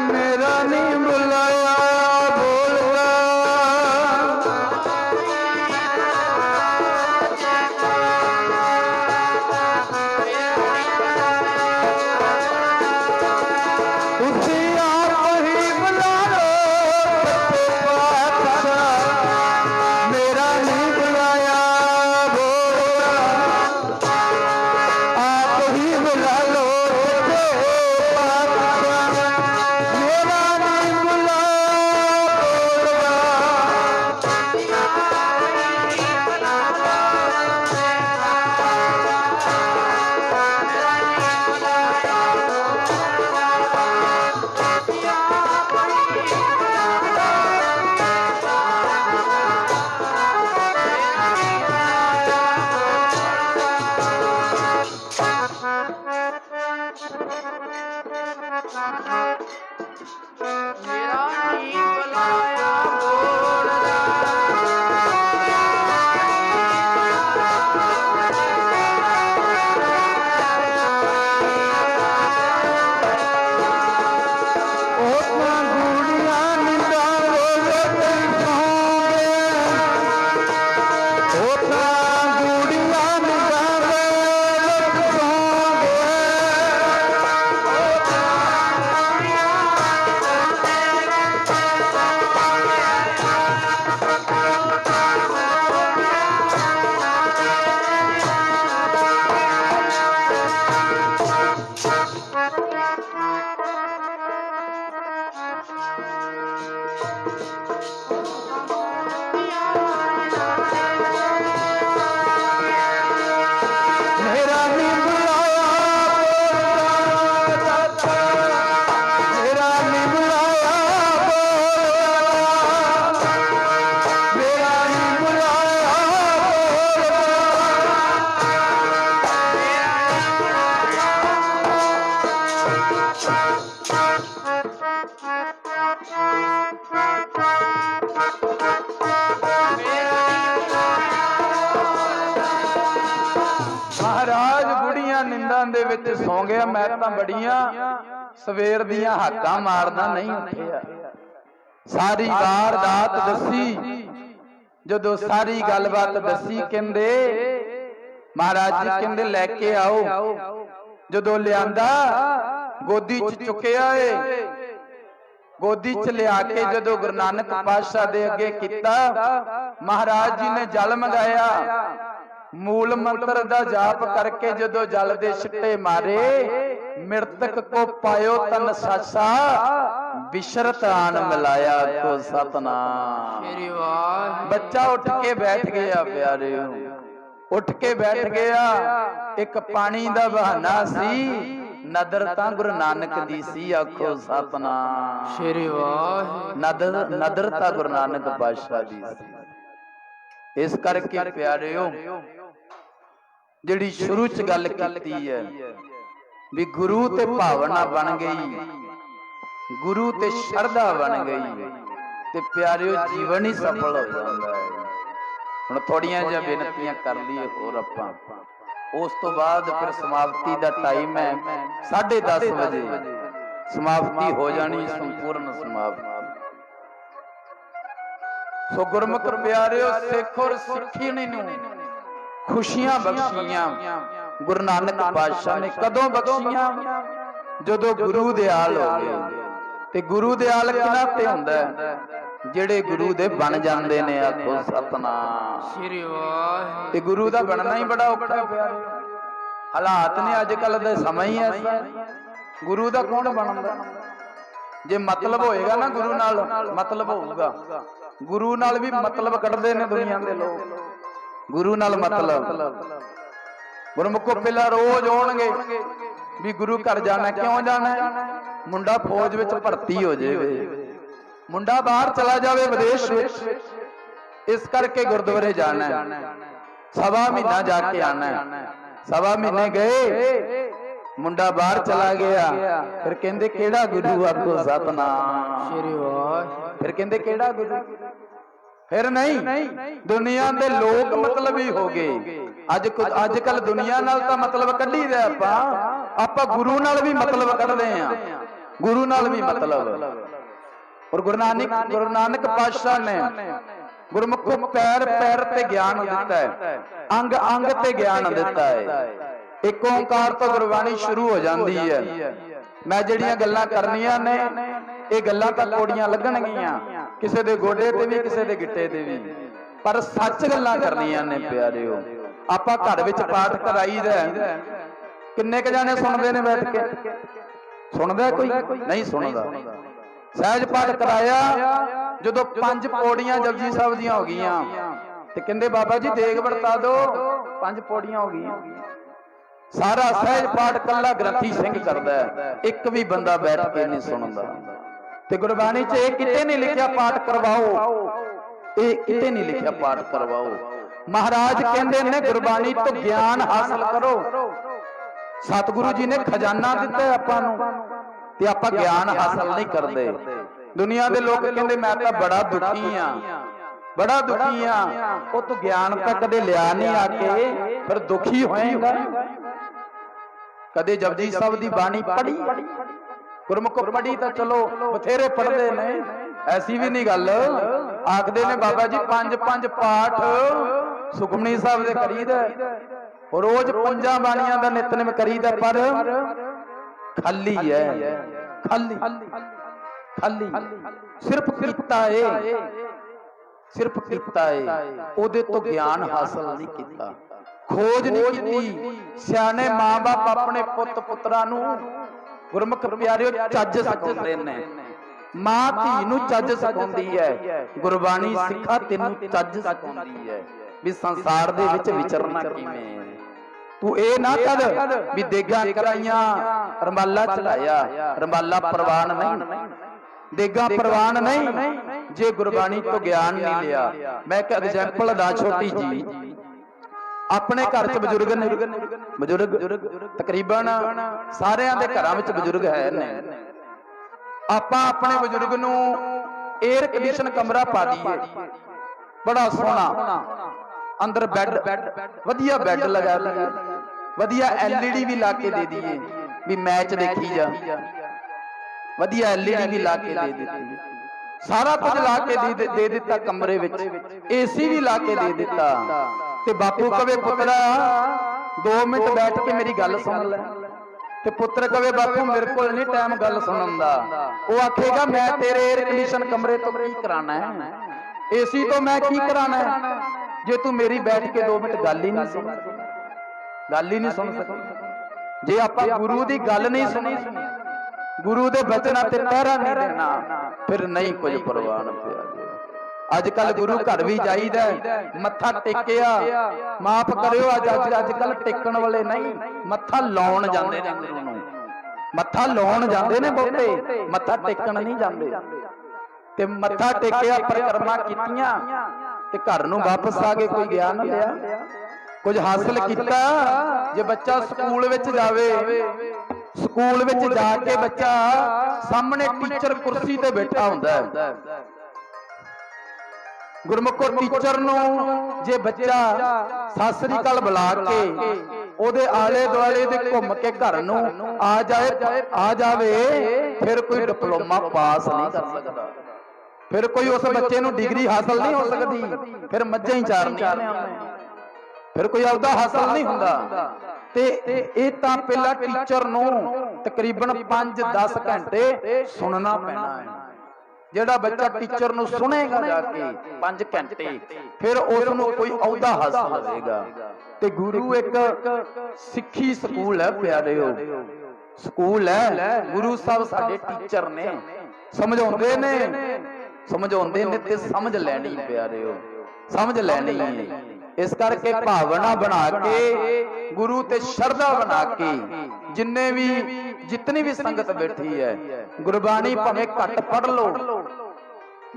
मेरा नहीं बुलाया ਮੇਰਾ ਨੀ ਬੁਲਾਇਆ ਬੋਲਦਾ ਮਹਾਰਾਜ ਬੁੜੀਆਂ ਨਿੰਦਾਂ ਦੇ ਵਿੱਚ ਸੌਂ ਗਿਆ। ਮੈਂ ਤਾਂ ਬੜੀਆਂ ਸਵੇਰ ਦੀਆਂ ਹਾਕਾਂ ਮਾਰਦਾ ਨਹੀਂ ਉੱਠਿਆ। ਸਾਰੀ ਵਾਰਦਾਤ ਦੱਸੀ। ਜਦੋਂ ਸਾਰੀ ਗੱਲਬਾਤ ਦੱਸੀ ਕਹਿੰਦੇ ਮਹਾਰਾਜ ਜੀ ਕਹਿੰਦੇ ਲੈ ਕੇ ਆਓ। ਜਦੋਂ ਲਿਆਂਦਾ ਗੋਦੀ 'ਚ ਚੁੱਕਿਆ ਏ, ਗੋਦੀ 'ਚ ਲਿਆ ਕੇ ਜਦੋਂ ਗੁਰੂ ਨਾਨਕ ਪਾਤਸ਼ਾਹ ਦੇ ਅੱਗੇ ਕੀਤਾ, ਮਹਾਰਾਜ ਜੀ ਨੇ ਜਲ ਮੰਗਾਇਆ। ਮੂਲ ਮੰਤਰ ਦਾ ਜਾਪ ਕਰਕੇ ਜਦੋਂ ਜਲ ਦੇ ਛਿੱਟੇ ਮਾਰੇ, ਮਿਰਤਕ ਕੋ ਪਾਇਓ ਤਨ ਸਾਸਾ ਬਿਸ਼ਰਤ ਆਨ ਮਿਲਾਇਆ ਕੋ ਸਤਨਾਮ। ਸ਼੍ਰੀ ਵਾਹਿਗੁਰੂ। ਬੱਚਾ ਉੱਠ ਕੇ ਬੈਠ ਗਿਆ ਪਿਆਰਿਓ, ਉੱਠ ਕੇ ਬੈਠ ਗਿਆ। ਇੱਕ ਪਾਣੀ ਦਾ ਬਹਾਨਾ ਸੀ, ਨਦਰ ਤਾਂ ਗੁਰੂ ਨਾਨਕ ਦੀ ਸੀ, ਆਖੋ ਸਤਨਾਮ। ਸ਼੍ਰੀ ਵਾਹਿਗੁਰੂ। ਨਦਰ ਤਾਂ ਗੁਰੂ ਨਾਨਕ ਪਾਤਸ਼ਾਹ ਦੀ ਸੀ। ਇਸ ਕਰਕੇ ਪਿਆਰਿਓ ਜਿਹੜੀ ਸ਼ੁਰੂ ਚ ਗੱਲ ਕੀਤੀ ਹੈ ਵੀ ਗੁਰੂ ਤੇ ਭਾਵਨਾ ਬਣ ਗਈ, ਗੁਰੂ ਤੇ ਸ਼ਰਧਾ ਬਣ ਗਈ ਤੇ ਪਿਆਰਿਓ ਜੀਵਨ ਹੀ ਸਫਲ ਹੋ ਜਾਂਦਾ ਹੈ। ਹੁਣ ਥੋੜੀਆਂ ਜਿਹੀਆਂ ਬੇਨਤੀਆਂ ਕਰ ਲਈਏ ਹੋਰ ਆਪਾਂ, ਉਸ ਤੋਂ ਬਾਅਦ ਫਿਰ ਸਮਾਪਤੀ ਦਾ ਟਾਈਮ ਹੈ। 10:30 ਵਜੇ ਸਮਾਪਤੀ ਹੋ ਜਾਣੀ, ਸੰਪੂਰਨ ਸਮਾਪਤੀ। ਸੋ ਗੁਰਮੁਖ ਪਿਆਰਿਓ, ਸਿੱਖ ਔਰ ਸਿੱਖੀ ਨੂੰ ਖੁਸ਼ੀਆਂ ਬਖਸ਼ੀਆਂ ਗੁਰੂ ਨਾਨਕ ਪਾਤਸ਼ਾਹ ਨੇ। ਕਦੋਂ ਬਖਸ਼ੀਆਂ? ਜਦੋਂ ਗੁਰੂ ਦਿਆਲ ਹੋ ਗਏ। ਤੇ ਗੁਰੂ ਦਿਆਲ ਕਿਹਨਾਂ ਤੇ ਹੁੰਦਾ? ਜਿਹੜੇ ਗੁਰੂ ਦੇ ਬਣ ਜਾਂਦੇ ਨੇ, ਆਖੋ ਸਤਨਾਮ। ਸ਼੍ਰੀ ਵਾਹਿਗੁਰੂ। ਤੇ ਗੁਰੂ ਦਾ ਬਣਨਾ ਹੀ ਬੜਾ ਔਖਾ ਪਿਆਰਿਓ। ਹਾਲਾਤ ਨੇ ਅੱਜ ਕੱਲ ਦਾ ਸਮਾਂ ਹੀ ਐਸਾ। ਗੁਰੂ ਦਾ ਕੌਣ ਬਣਦਾ? ਜੇ ਮਤਲਬ ਹੋਏਗਾ ਨਾ, ਗੁਰੂ ਨਾਲ ਮਤਲਬ ਹੋਊਗਾ। ਗੁਰੂ ਨਾਲ ਵੀ ਮਤਲਬ ਕੱਢਦੇ ਨੇ ਦੁਨੀਆ ਦੇ ਲੋਕ। ਗੁਰੂ ਨਾਲ ਮਤਲਬ ਗੁਰਮੁਖੋ ਪਹਿਲਾਂ ਰੋਜ਼ ਆਉਣਗੇ ਵੀ ਗੁਰੂ ਘਰ ਜਾਣਾ। ਕਿਉਂ ਜਾਣਾ? ਮੁੰਡਾ ਫੌਜ ਵਿੱਚ ਭਰਤੀ ਹੋ ਜਾਵੇ, ਮੁੰਡਾ ਬਾਹਰ ਚਲਾ ਜਾਵੇ ਵਿਦੇਸ਼ ਵਿੱਚ, ਇਸ ਕਰਕੇ ਗੁਰਦੁਆਰੇ ਜਾਣਾ। ਸਵਾ ਮਹੀਨਾ ਜਾ ਕੇ ਆਣਾ। ਸਵਾ ਮਹੀਨੇ ਗਏ, ਮੁੰਡਾ ਬਾਹਰ ਚਲਾ ਗਿਆ। ਫਿਰ ਕਹਿੰਦੇ ਕਿਹੜਾ ਗੁਰੂ? ਆਖੋ ਸਤਨਾਮ। ਸ਼੍ਰੀ ਵਾਹਿਗੁਰੂ। ਫਿਰ ਕਹਿੰਦੇ ਕਿਹੜਾ ਗੁਰੂ? ਫਿਰ ਨਹੀਂ, ਦੁਨੀਆ ਦੇ ਲੋਕ ਮਤਲਬੀ ਹੋ ਗਏ। ਅੱਜ ਕੱਲ ਦੁਨੀਆ ਨਾਲ ਤਾਂ ਮਤਲਬ ਕੱਢੀਦਾ ਆਪਾਂ ਗੁਰੂ ਨਾਲ ਵੀ ਮਤਲਬ ਕੱਢਦੇ ਆ। ਗੁਰੂ ਨਾਲ ਵੀ ਮਤਲਬ। ਔਰ ਗੁਰੂ ਨਾਨਕ ਪਾਤਸ਼ਾਹ ਨੇ ਗੁਰਮੁਖੋ ਪੈਰ ਪੈਰ ਤੇ ਗਿਆਨ ਦਿੱਤਾ ਹੈ, ਅੰਗ ਅੰਗ ਤੇ ਗਿਆਨ ਦਿੱਤਾ ਹੈ। ਇੱਕ ਓੰਕਾਰ ਤੋਂ ਗੁਰਬਾਣੀ ਸ਼ੁਰੂ ਹੋ ਜਾਂਦੀ ਹੈ। ਮੈਂ ਜਿਹੜੀਆਂ ਗੱਲਾਂ ਕਰਨੀਆਂ ਨੇ, ਇਹ ਗੱਲਾਂ ਤਾਂ ਕੋੜੀਆਂ ਲੱਗਣਗੀਆਂ, ਕਿਸੇ ਦੇ ਗੋਡੇ ਤੇ ਵੀ, ਕਿਸੇ ਦੇ ਗਿੱਟੇ ਤੇ ਵੀ, ਪਰ ਸੱਚ ਗੱਲਾਂ ਕਰਨੀਆਂ ਨੇ ਪਿਆਰਿਓ। ਆਪਾਂ ਘਰ ਵਿੱਚ ਪਾਠ ਕਰਾਈਦਾ, ਕਿੰਨੇ ਕ ਜਾਣੇ ਸੁਣਦੇ ਨੇ ਬੈਠ ਕੇ? ਸੁਣਦਾ ਕੋਈ? ਨਹੀਂ ਸੁਣਦਾ। ਸਹਿਜ ਪਾਠ ਕਰਾਇਆ, ਜਦੋਂ 5 ਪੌੜੀਆਂ ਜਪਜੀ ਸਾਹਿਬ ਦੀਆਂ ਹੋ ਗਈਆਂ ਤੇ ਕਹਿੰਦੇ ਬਾਬਾ ਜੀ ਦੇਗ ਵਰਤਾ ਦਿਓ, 5 ਪੌੜੀਆਂ ਹੋ ਗਈਆਂ। ਸਾਰਾ ਸਹਿਜ ਪਾਠ ਕੱਲਾ ਗ੍ਰੰਥੀ ਸਿੰਘ ਕਰਦਾ ਹੈ, ਇੱਕ ਵੀ ਬੰਦਾ ਬੈਠ ਕੇ ਨਹੀਂ ਸੁਣਦਾ। ਤੇ ਗੁਰਬਾਣੀ 'ਚ ਇਹ ਕਿਤੇ ਨਹੀਂ ਲਿਖਿਆ ਪਾਠ ਕਰਵਾਓ, ਇਹ ਕਿਤੇ ਨਹੀਂ ਲਿਖਿਆ ਪਾਠ ਕਰਵਾਓ। ਮਹਾਰਾਜ ਕਹਿੰਦੇ ਨੇ ਗੁਰਬਾਣੀ ਤੋਂ ਗਿਆਨ ਹਾਸਲ ਕਰੋ। ਸਤਿਗੁਰੂ ਜੀ ਨੇ ਖਜ਼ਾਨਾ ਦਿੱਤਾ ਆਪਾਂ ਨੂੰ, ਤੇ ਆਪਾਂ ਗਿਆਨ ਹਾਸਲ ਨਹੀਂ ਕਰਦੇ। ਦੁਨੀਆ ਦੇ ਲੋਕ ਕਹਿੰਦੇ ਮੈਂ ਤਾਂ ਬੜਾ ਦੁਖੀ ਆ, ਬੜਾ ਦੁਖੀ ਆ। ਉਹ ਤੂੰ ਗਿਆਨ ਤਾਂ ਕਦੇ ਲਿਆ ਨਹੀਂ ਆ ਕੇ, ਫਿਰ ਦੁਖੀ ਹੋਏਗਾ। ਕਦੇ ਜਪਜੀ ਸਾਹਿਬ ਦੀ ਬਾਣੀ ਪੜ੍ਹੀ? ਗੁਰਮੁਖ ਪੜ੍ਹੀ ਤਾਂ ਚਲੋ ਬਥੇਰੇ ਪੜ੍ਹਦੇ ਨੇ, ਐਸੀ ਵੀ ਨਹੀਂ ਗੱਲ। ਆਖਦੇ ਨੇ ਬਾਬਾ ਜੀ 5-5 ਪਾਠ ਸੁਖਮਨੀ ਸਾਹਿਬ ਦੇ ਕਰੀਦਾ, ਰੋਜ਼ 5 ਬਾਣੀਆਂ ਦਾ ਨਿਤਨੇਮ ਕਰੀਦਾ, ਪਰ ਖਾਲੀ ਹੈ, ਖਾਲੀ ਖਾਲੀ। ਸਿਰਫ ਕੀਤਾ ਏ, ਸਿਰਫ ਕੀਤਾ ਏ, ਉਹਦੇ ਤੋਂ ਗਿਆਨ ਹਾਸਲ ਨਹੀਂ ਕੀਤਾ, ਖੋਜ ਨਹੀਂ ਕੀਤੀ। ਸਿਆਣੇ ਮਾਂ-ਬਾਪ ਆਪਣੇ ਪੁੱਤ ਪੁੱਤਰਾਂ ਨੂੰ ਗੁਰਮੁਖ ਪਿਆਰਿਓ ਚੱਜ ਸਿਖਾਉਂਦੇ ਨੇ। ਮਾਂ ਧੀ ਨੂੰ ਚੱਜ ਸਿਖਾਉਂਦੀ ਹੈ, ਗੁਰਬਾਣੀ ਸਿੱਖਾ ਤੈਨੂੰ ਚੱਜ ਸਿਖਾਉਂਦੀ ਹੈ ਵੀ ਸੰਸਾਰ ਦੇ ਵਿੱਚ ਵਿਚਰਨਾ ਕਿਵੇਂ। ਤੂੰ ਇਹ ਨਾ ਕਰ ਵੀ ਦੇਗਾਂ ਕਰਾਈਆਂ ਰਮਾਲਾ ਚੜਾਇਆ, ਰਮਾਲਾ ਪ੍ਰਵਾਨ ਨਹੀਂ, ਦੇਗਾਂ ਪ੍ਰਵਾਨ ਨਹੀਂ ਜੇ ਗੁਰਬਾਣੀ ਤੋਂ ਗਿਆਨ ਨਹੀਂ ਲਿਆ। ਮੈਂ ਇੱਕ ਐਗਜ਼ਾਮਪਲ ਦਾ ਛੋਟੀ ਜੀ, ਆਪਣੇ ਘਰ 'ਚ ਬਜ਼ੁਰਗ ਨੇ, ਬਜ਼ੁਰਗ ਤਕਰੀਬਨ ਸਾਰਿਆਂ ਦੇ ਘਰਾਂ ਵਿੱਚ ਬਜ਼ੁਰਗ ਹੈ ਨੇ। ਆਪਾਂ ਆਪਣੇ ਬਜ਼ੁਰਗ ਨੂੰ 에ਅਰ ਕੰਡੀਸ਼ਨ ਕਮਰਾ ਪਾ ਦਈਏ, ਬੜਾ ਸੋਹਣਾ, ਅੰਦਰ ਬੈੱਡ, ਵਧੀਆ ਬੈੱਡ ਲਗਾ ਦਈਏ, ਵਧੀਆ LED ਵੀ ਲਾ ਕੇ ਦੇ ਦਈਏ ਵੀ ਮੈਚ ਦੇਖੀ ਜਾ, ਵਧੀਆ LED ਵੀ ਲਾ ਕੇ ਦੇ ਦਿੱਤੀ, ਸਾਰਾ ਕੁਝ ਲਾ ਕੇ ਦੇ ਦਿੱਤਾ ਕਮਰੇ ਵਿੱਚ, AC ਵੀ ਲਾ ਕੇ ਦੇ ਦਿੱਤਾ। ਤੇ ਬਾਪੂ ਕਵੇ ਪੁੱਤਰਾ 2 ਮਿੰਟ ਬੈਠ ਕੇ ਮੇਰੀ ਗੱਲ ਸੁਣ ਲੈ, ਤੇ ਪੁੱਤਰ ਕਵੇ ਬਾਪੂ ਮੇਰੇ ਕੋਲ ਨਹੀਂ ਟਾਈਮ ਗੱਲ ਸੁਣਨ ਦਾ। ਉਹ ਆਖੇਗਾ ਮੈਂ ਤੇਰੇ 에ਅਰ ਕੰਡੀਸ਼ਨ ਕਮਰੇ ਤੋਂ ਕੀ ਕਰਾਣਾ ਹੈ, AC ਤੋਂ ਮੈਂ ਕੀ ਕਰਾਣਾ ਹੈ, ਜੇ ਤੂੰ ਮੇਰੀ ਬੈਠ ਕੇ 2 ਮਿੰਟ ਗੱਲ ਹੀ ਨਹੀਂ ਸੁਣ, ਗੱਲ ਹੀ ਨਹੀਂ ਸੁਣ ਸਕਦਾ। ਜੇ ਆਪਾਂ ਗੁਰੂ ਦੀ ਗੱਲ ਨਹੀਂ ਸੁਣੀ, ਗੁਰੂ ਦੇ ਬਚਨਾਂ ਤੇ ਪਹਿਰਾ ਨਹੀਂ ਦੇਣਾ, ਫਿਰ ਨਹੀਂ ਕੁਝ ਪ੍ਰਵਾਨ ਪਿਆ। ਅੱਜ ਕੱਲ ਗੁਰੂ ਘਰ ਵੀ ਜਾਈਦਾ, ਮੱਥਾ ਟੇਕਿਆ, ਮਾਫ ਕਰਿਓ ਅੱਜ ਕੱਲ ਟੇਕਣ ਵਾਲੇ ਨਹੀਂ, ਮੱਥਾ ਲਾਉਣ ਜਾਂਦੇ ਨੇ ਗੁਰੂ ਨੂੰ, ਮੱਥਾ ਲਾਉਣ ਜਾਂਦੇ ਨੇ ਬਹੁਤੇ, ਮੱਥਾ ਟੇਕਣ ਨਹੀਂ ਜਾਂਦੇ। ਤੇ ਮੱਥਾ ਟੇਕਿਆ, ਪਰਿਕਰਮਾ ਕੀਤੀਆਂ ਤੇ ਘਰ ਨੂੰ ਵਾਪਸ ਆ ਕੇ ਕੋਈ ਗਿਆਨ ਲਿਆ, ਕੁਝ ਹਾਸਲ ਕੀਤਾ। ਜੇ ਬੱਚਾ ਸਕੂਲ ਵਿੱਚ ਜਾਵੇ, ਸਕੂਲ ਵਿੱਚ ਜਾ ਕੇ ਬੱਚਾ ਸਾਹਮਣੇ ਟੀਚਰ ਕੁਰਸੀ ਤੇ ਬੈਠਾ ਹੁੰਦਾ ਹੈ, ਗੁਰਮੁਖੋ ਟੀਚਰ ਨੂੰ ਜੇ ਬੱਚਾ ਸਤਿ ਸ੍ਰੀ ਅਕਾਲ ਬੁਲਾ ਕੇ ਉਹਦੇ ਆਲੇ ਦੁਆਲੇ ਦੇ ਘੁੰਮ ਕੇ ਘਰ ਨੂੰ ਆ ਜਾਵੇ, ਫਿਰ ਕੋਈ ਡਿਪਲੋਮਾ ਪਾਸ ਨਹੀਂ ਕਰ ਸਕਦਾ, ਫਿਰ ਕੋਈ ਉਸ ਬੱਚੇ ਨੂੰ ਡਿਗਰੀ ਹਾਸਲ ਨਹੀਂ ਹੋ ਸਕਦੀ, ਫਿਰ ਮੱਝਾਂ ਹੀ ਚਾਰਨੀਆਂ ਨੇ, ਫਿਰ ਕੋਈ ਅਹੁਦਾ ਹਾਸਲ ਨਹੀਂ ਹੁੰਦਾ। ਤੇ ਇਹ ਤਾਂ ਪਹਿਲਾਂ ਟੀਚਰ ਨੂੰ ਤਕਰੀਬਨ 5-10 ਘੰਟੇ ਸੁਣਨਾ ਪੈਣਾ ਹੈ। ਜਿਹੜਾ ਬੱਚਾ ਟੀਚਰ ਨੂੰ ਸੁਣੇਗਾ ਜਾ ਕੇ 5 ਘੰਟੇ, ਫਿਰ ਉਸ ਨੂੰ ਕੋਈ ਅਹੁਦਾ ਹਾਸਲ ਹੋਵੇਗਾ। ਤੇ ਗੁਰੂ ਇੱਕ ਸਿੱਖੀ ਸਕੂਲ ਹੈ ਪਿਆਰਿਓ, ਸਕੂਲ ਹੈ। ਗੁਰੂ ਸਾਹਿਬ ਸਾਡੇ ਟੀਚਰ ਨੇ, ਸਮਝਾਉਂਦੇ ਨੇ ਤੇ ਸਮਝ ਲੈਣੀ ਪਿਆਰਿਓ, ਸਮਝ ਲੈਣੀ ਹੈ। ਇਸ ਕਰਕੇ ਭਾਵਨਾ ਬਣਾ ਕੇ, ਗੁਰੂ ਤੇ ਸ਼ਰਧਾ ਬਣਾ ਕੇ, ਜਿਤਨੀ ਵੀ ਸੰਗਤ ਬੈਠੀ ਹੈ, ਗੁਰਬਾਣੀ ਭਾਵੇਂ ਘੱਟ ਪੜ੍ਹ ਲਓ।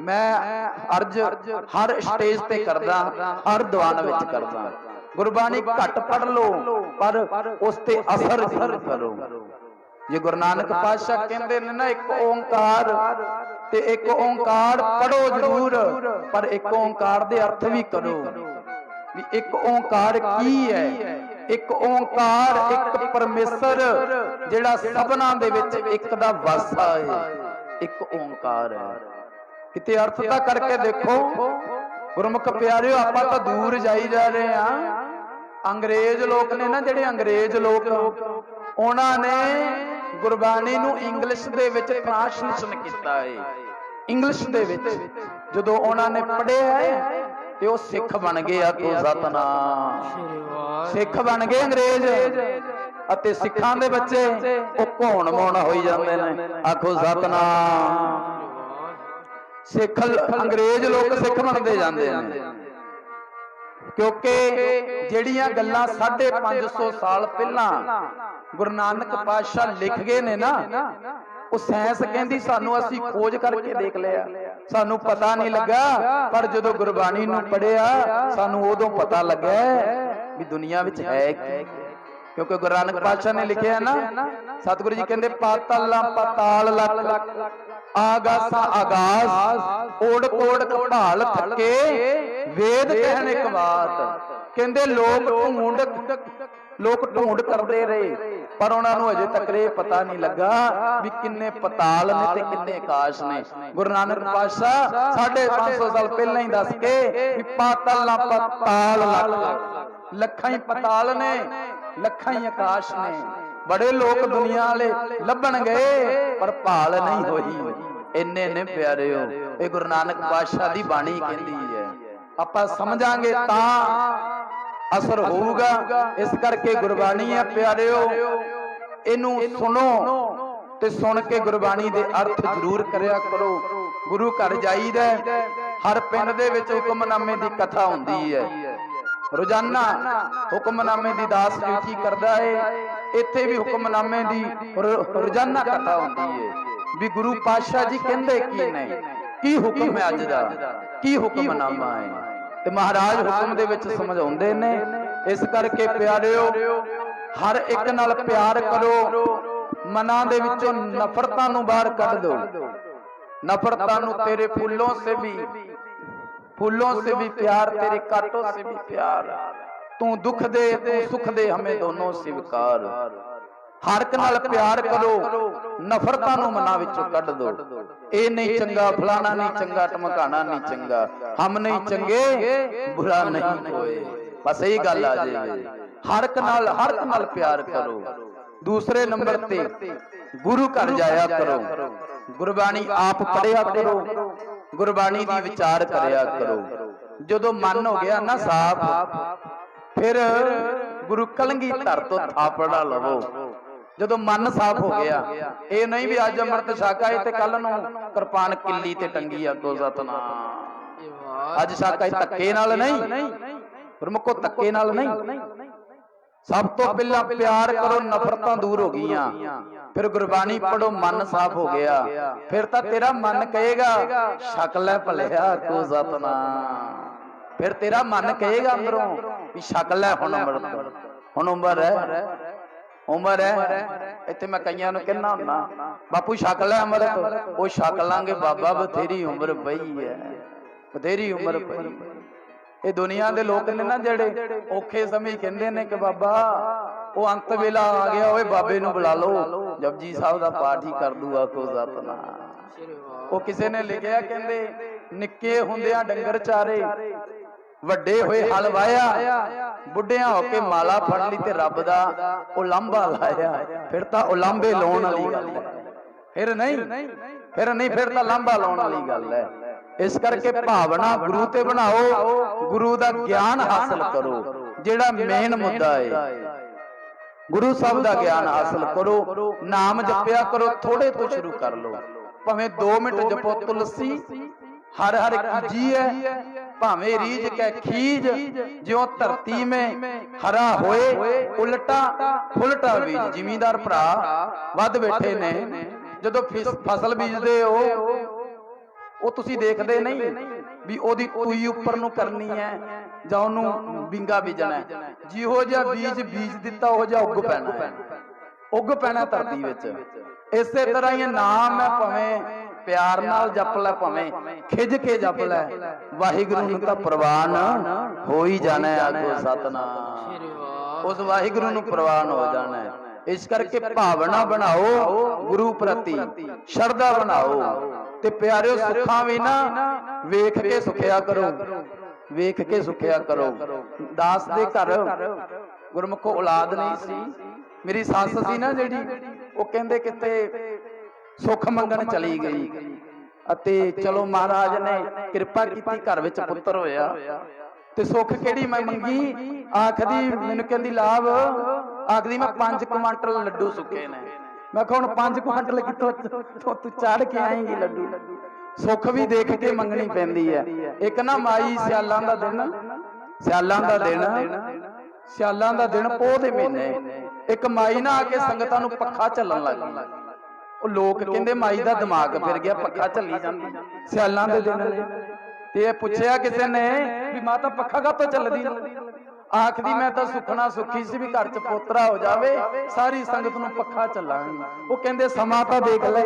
ਮੈਂ ਅਰਜ ਹਰ ਸਟੇਜ ਤੇ ਕਰਦਾ, ਹਰ ਦੀਵਾਨ ਵਿੱਚ ਕਰਦਾ, ਗੁਰਬਾਣੀ ਘੱਟ ਪੜ੍ਹ ਲਓ ਪਰ ਉਸ ਤੇ ਅਸਰ ਜ਼ਰੂਰ ਕਰੋ। ਜੇ ਗੁਰੂ ਨਾਨਕ ਪਾਤਸ਼ਾਹ ਕਹਿੰਦੇ ਨੇ ਨਾ ਇੱਕ ਓੰਕਾਰ, ਤੇ ਇੱਕ ਓੰਕਾਰ ਪੜੋ ਜ਼ਰੂਰ, ਪਰ ਇੱਕ ਓੰਕਾਰ ਦੇ ਅਰਥ ਵੀ ਕਰੋ ਵੀ ਇੱਕ ਓੰਕਾਰ ਕੀ ਹੈ। ਇੱਕ ਓੰਕਾਰ, ਇੱਕ ਪਰਮੇਸ਼ਰ ਜਿਹੜਾ ਸਭਨਾਂ ਦੇ ਵਿੱਚ ਇੱਕ ਦਾ ਵਾਸਾ ਹੈ, ਇੱਕ ਓੰਕਾਰ ਹੈ। ਕਿਤੇ ਅਰਥ ਤਾਂ ਕਰਕੇ ਦੇਖੋ ਗੁਰਮੁਖ ਪਿਆਰਿਓ, ਆਪਾਂ ਤਾਂ ਦੂਰ ਜਾਈ ਜਾ ਰਹੇ ਆ। ਅੰਗਰੇਜ਼ ਲੋਕ ਨੇ ਨਾ, ਜਿਹੜੇ ਅੰਗਰੇਜ਼ ਲੋਕ, ਉਹਨਾਂ ਨੇ ਗੁਰਬਾਣੀ ਨੂੰ ਇੰਗਲਿਸ਼ ਦੇ ਵਿੱਚ ਟ੍ਰਾਂਸਲੇਸ਼ਨ ਕੀਤਾ ਹੈ। ਇੰਗਲਿਸ਼ ਦੇ ਵਿੱਚ ਜਦੋਂ ਉਹਨਾਂ ਨੇ ਪੜ੍ਹਿਆ ਹੈ ਤੇ ਉਹ ਸਿੱਖ ਬਣ ਗਏ। ਆਖੋ ਸਤਿਨਾਮ, ਸਿੱਖ ਬਣ ਗਏ ਅੰਗਰੇਜ਼, ਅਤੇ ਸਿੱਖਾਂ ਦੇ ਬੱਚੇ ਉਹ ਘੋਣ ਮੋਣ ਹੋਈ ਜਾਂਦੇ ਨੇ। ਆਖੋ ਸਤਿਨਾਮ। ਸਿੱਖ ਅੰਗਰੇਜ਼ ਲੋਕ ਸਿੱਖ ਬਣਦੇ ਜਾਂਦੇ ਨੇ, ਕਿਉਂਕਿ ਜਿਹੜੀਆਂ ਗੱਲਾਂ 550 ਸਾਲ ਪਹਿਲਾਂ ਗੁਰੂ ਨਾਨਕ ਪਾਤਸ਼ਾਹ ਲਿਖ ਗਏ ਨੇ ਨਾ, ਉਹ ਸਾਇੰਸ ਕਹਿੰਦੀ ਸਾਨੂੰ, ਅਸੀਂ ਖੋਜ ਕਰਕੇ ਦੇਖ ਲਿਆ, ਸਾਨੂੰ ਪਤਾ ਨਹੀਂ ਲੱਗਾ, ਪਰ ਜਦੋਂ ਗੁਰਬਾਣੀ ਨੂੰ ਪੜ੍ਹਿਆ ਸਾਨੂੰ ਉਦੋਂ ਪਤਾ ਲੱਗਾ ਵੀ ਦੁਨੀਆ ਵਿੱਚ ਹੈ ਕੀ। क्योंकि गुरु नानक पातशाह ने लिखे है ना, सतगुरु जी कहते पातला पताल लख आगासा आगास ओड़ कोड़ कपाल थके वेद कहने एक बात। कहते लोग ढूंढ करते रहे पर उन्होंने अजे तक ये पता नहीं लगा भी किन्ने पताल ने ते किन्ने आकाश ने। गुरु नानक पातशाह 550 साल पहले ही दस के भी पातल पताल लख लखां ही पताल ने लखां ही आकाश ने। बड़े लोग दुनिया वाले लभण गए पर भाल नहीं होई। इन्ने ने प्यारे हो ये गुरु नानक पातशाह दी बाणी कहंदी है। आपां समझांगे तां असर होगा। इस करके गुरबाणी है प्यारे हो इनू सुनो ते सुन के गुरबाणी दे अर्थ जरूर करया करो। गुरु घर जाईदा हर पिंड दे विच हुक्मनामे दी कथा हुंदी है। रोजाना हुक्मनामे दी दास ड्यूटी करदा है। इत्थे भी हुक्मनामे दी रोजाना कथा हुंदी है भी गुरु पातशाह जी कहंदे की ने की हुक्म है अज दा की हुक्मनामा है ते महाराज हुक्म दे विच समझाउंदे ने। इस करके प्यारिओ हर एक नाल प्यार करो। मनां दे विचों नफरतां नूं बाहर कढ दो। नफरतां नूं तेरे फूलों से भी प्यार तेरे कांटों से भी प्यार। तू दुख दे तू सुख दे हमें दोनों स्वीकार। हर एक नाल प्यार करो नफरतां नूं मनां विचों कढ दो। ए नहीं चंगा फलाना नहीं चंगा टमकाना नहीं चंगा हम नहीं चंगे बुरा नहीं कोई। बस यही गल आ जाए। हर एक नाल प्यार करो। दूसरे नंबर ते गुरु घर जाया करो। गुरबाणी आप पढ़िया करो। गुरबाणी दी विचार करया करो। जदों मन हो गया ना साफ फिर गुरु कलगीधर तो थापड़ा लवो। जदों मन साफ हो गया ये नहीं भी अज अमृत छक आए ते कल नूं किरपान किल्ली ते टंगी आगो सतनाम। अज छक आए धक्के नाल नहीं गुरमुखो धक्के नाल नहीं। सब तो पहला प्यार करो नफरतां दूर हो गईयां। फिर गुरबाणी पढ़ो मन साफ हो गया। फिर तां तेरा मन कहेगा छक लै भलिया को सतनाम। फिर तेरा मन कहेगा अंदरों भी छक लै हुण अमृत हुण उम्र है। इत्थे मैं कईयां नूं कहना हुंदा बापू छक लै अमृत ओ छक लांगे बाबा बथेरी उम्र पई है बथेरी उम्र पई। ये दुनिया दे लोग ने ना जेड़े औखे समय कहंदे ने कि बाबा वो अंत वेला आ गया ओए बाबे नूं बुला लो जपजी साहब दा पाठ ही कर दूगा को सतनाम। वो किसी ने लिखिया कहंदे निक्के हुंदियां डंगर चारे ਵੱਡੇ ਹੋਏ ਹਲ ਵਾਇਆ ਬੁੱਢਿਆਂ ਹੋ ਕੇ ਮਾਲਾ ਫੜ ਲਈ ਤੇ ਰੱਬ ਦਾ ਉਲਾਂਭਾ ਲਾਇਆ। ਫਿਰ ਤਾਂ ਉਲਾਂਭੇ ਲਾਉਣ ਵਾਲੀ ਗੱਲ ਹੈ। ਫਿਰ ਨਹੀਂ ਫਿਰ ਤਾਂ ਲਾਂਭਾ ਲਾਉਣ ਵਾਲੀ ਗੱਲ ਹੈ। इस करके भावना गुरु ते बनाओ। गुरु दा ज्ञान हासिल करो जेड़ा मेन मुद्दा है। गुरु साहब दा ज्ञान हासिल करो। नाम जपया करो थोड़े तो शुरू कर लो। भावें 2 मिनट जपो तुलसी हर हर कीजी है भावें रीज कै खीज ज्यों धरती में हरा होए उल्टा फुलटा बीज। जिमीदार भरा वध बैठे ने जदों फसल बीजदे हो ਉਹ ਤੁਸੀਂ ਦੇਖਦੇ ਨਹੀਂ ਵੀ ਉਹਦੀ ਤੂਈ ਉੱਪਰ ਨੂੰ ਕਰਨੀ ਹੈ ਜਾਂ ਉਹਨੂੰ ਬਿੰਗਾ ਬੀਜਣਾ ਹੈ। ਜਿਹੋ ਜਿਹਾ ਬੀਜ ਦਿੱਤਾ ਉਹ ਜਿਹਾ ਉੱਗ ਪੈਣਾ ਧਰਤੀ ਵਿੱਚ। ਇਸੇ ਤਰ੍ਹਾਂ ਹੀ ਨਾਮ ਹੈ ਭਾਵੇਂ ਪਿਆਰ ਨਾਲ ਜਪ ਲੈ ਭਾਵੇਂ ਖਿੱਚ ਕੇ ਜਪ ਲੈ ਵਾਹਿਗੁਰੂ ਨੂੰ ਤਾਂ ਪ੍ਰਵਾਨ ਹੋ ਹੀ ਜਾਣਾ ਹੈ। ਆਖੋ ਸਤਨਾਮ। ਉਸ ਵਾਹਿਗੁਰੂ ਨੂੰ ਪ੍ਰਵਾਨ ਹੋ ਜਾਣਾ ਹੈ। इस करके भावना बनाओ गुरु प्रति शरदा बनाओ ते प्यारे सुखा भी ना वेख के सुखिया करो। वेख के सुखिया करो। दास दे घर गुरमुखो औलाद नहीं सी। मेरी सस सी ना जेड़ी वो कहंदे किते सुख मंगण चली गई अते चलो महाराज ने कृपा कीती घर विच पुत्र होया ते सुख केड़ी मैं मंगी। आखदी मैनूं कहंदी लाभ आखदी मैं 5 क्विंटल लड्डू सुखे ने। मैं कहा हुण 5 क्विंटल कित्थों तू चढ़ के आएंगी लड्डू। सुख भी देख के मंगनी पैंदी है। एक ना माई सियालां दा दिन पोह दे महीने एक माई ना आके संगतां नूं पक्खा झल्लन लग गई। ਉਹ ਲੋਕ ਕਹਿੰਦੇ ਮਾਈ ਦਾ ਦਿਮਾਗ ਫਿਰ ਗਿਆ ਪੱਖਾ ਝੱਲੀ ਜਾਂਦੀ ਸਿਆਲਾਂ ਦੇ ਦਿਨ ਤੇ ਇਹ ਪੁੱਛਿਆ ਕਿਸੇ ਨੇ ਵੀ ਮਾਤਾ ਪੱਖਾ ਕਾਹਤੋਂ ਚੱਲਦੀ आखदी मैं तो सुखना सुखी सी भी घर च पोतरा हो जावे, सारी संगत नूं पक्खा चलांगी। वो कहंदे समा तां देख ले,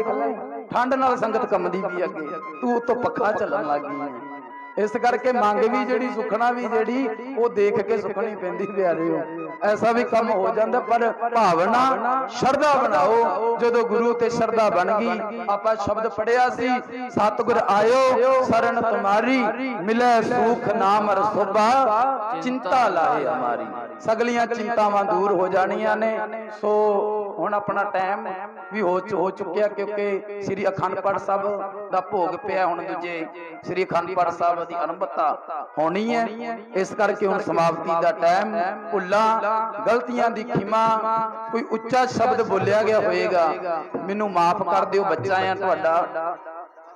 ठंड नाल संगत कंबदी पई अगे, तू उत्तों पक्खा चलन लग गई है। इस करके मंग भी जिहड़ी सुखना भी जिहड़ी वो देख के सुखनी पैंदी प्यारिओ। ऐसा भी कम हो जाता, पर भावना शरधा बनाओ। जदों गुरु ते शरधा बन गई, आपां शब्द पढ़िया सी, सतगुर आयो शरण तुम्हारी, मिले सुख नाम रसोबा, चिंता लाहे हमारी। सगलियां चिंतावां दूर हो जानियां ने। सो हुण अपना टाइम भी हो चुकिया, क्योंकि श्री अखंड पाठ साहब दा भोग पिया। हुण दूजे श्री अखंड पाठ साहब दी आरंभता होनी है, इस करके हुण समाप्ति दा टाइम। भुल्लां गलतियां दी खिमा, कोई उच्चा शब्द बोलिया गया होएगा मैनू माफ कर दिओ, बच्चा आ तुहाडा।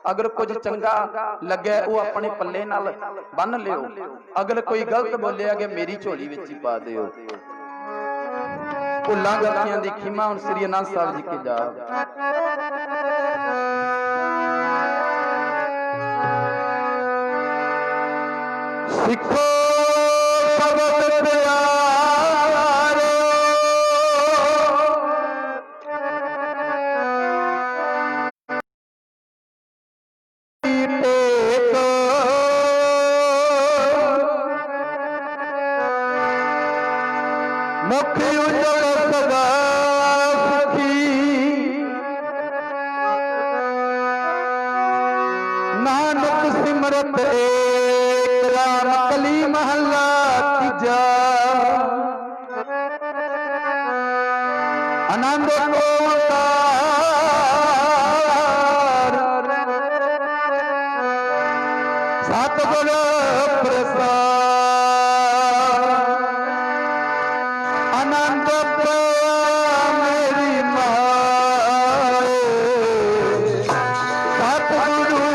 अगर कुछ चंगा लगे वो अपने पल्ले नाल बन लियो, अगर कोई गलत बोलिया गया मेरी झोली विच ही पा दिओ। भुल्लां गलतियां दी खिमा हुण श्री आनंद साहब जी के जा। सिखो शब्द प्यारो, मुख उजल सदा सुखी, नानक सिमरत एक राम कली महला तीजा। आनंद ओंकार सतगुर प्रसाद, आनंद मेरी माए, सतगुरु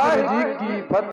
ਵਾਹਿਗੁਰੂ ਜੀ ਕੀ ਫਤਿਹ।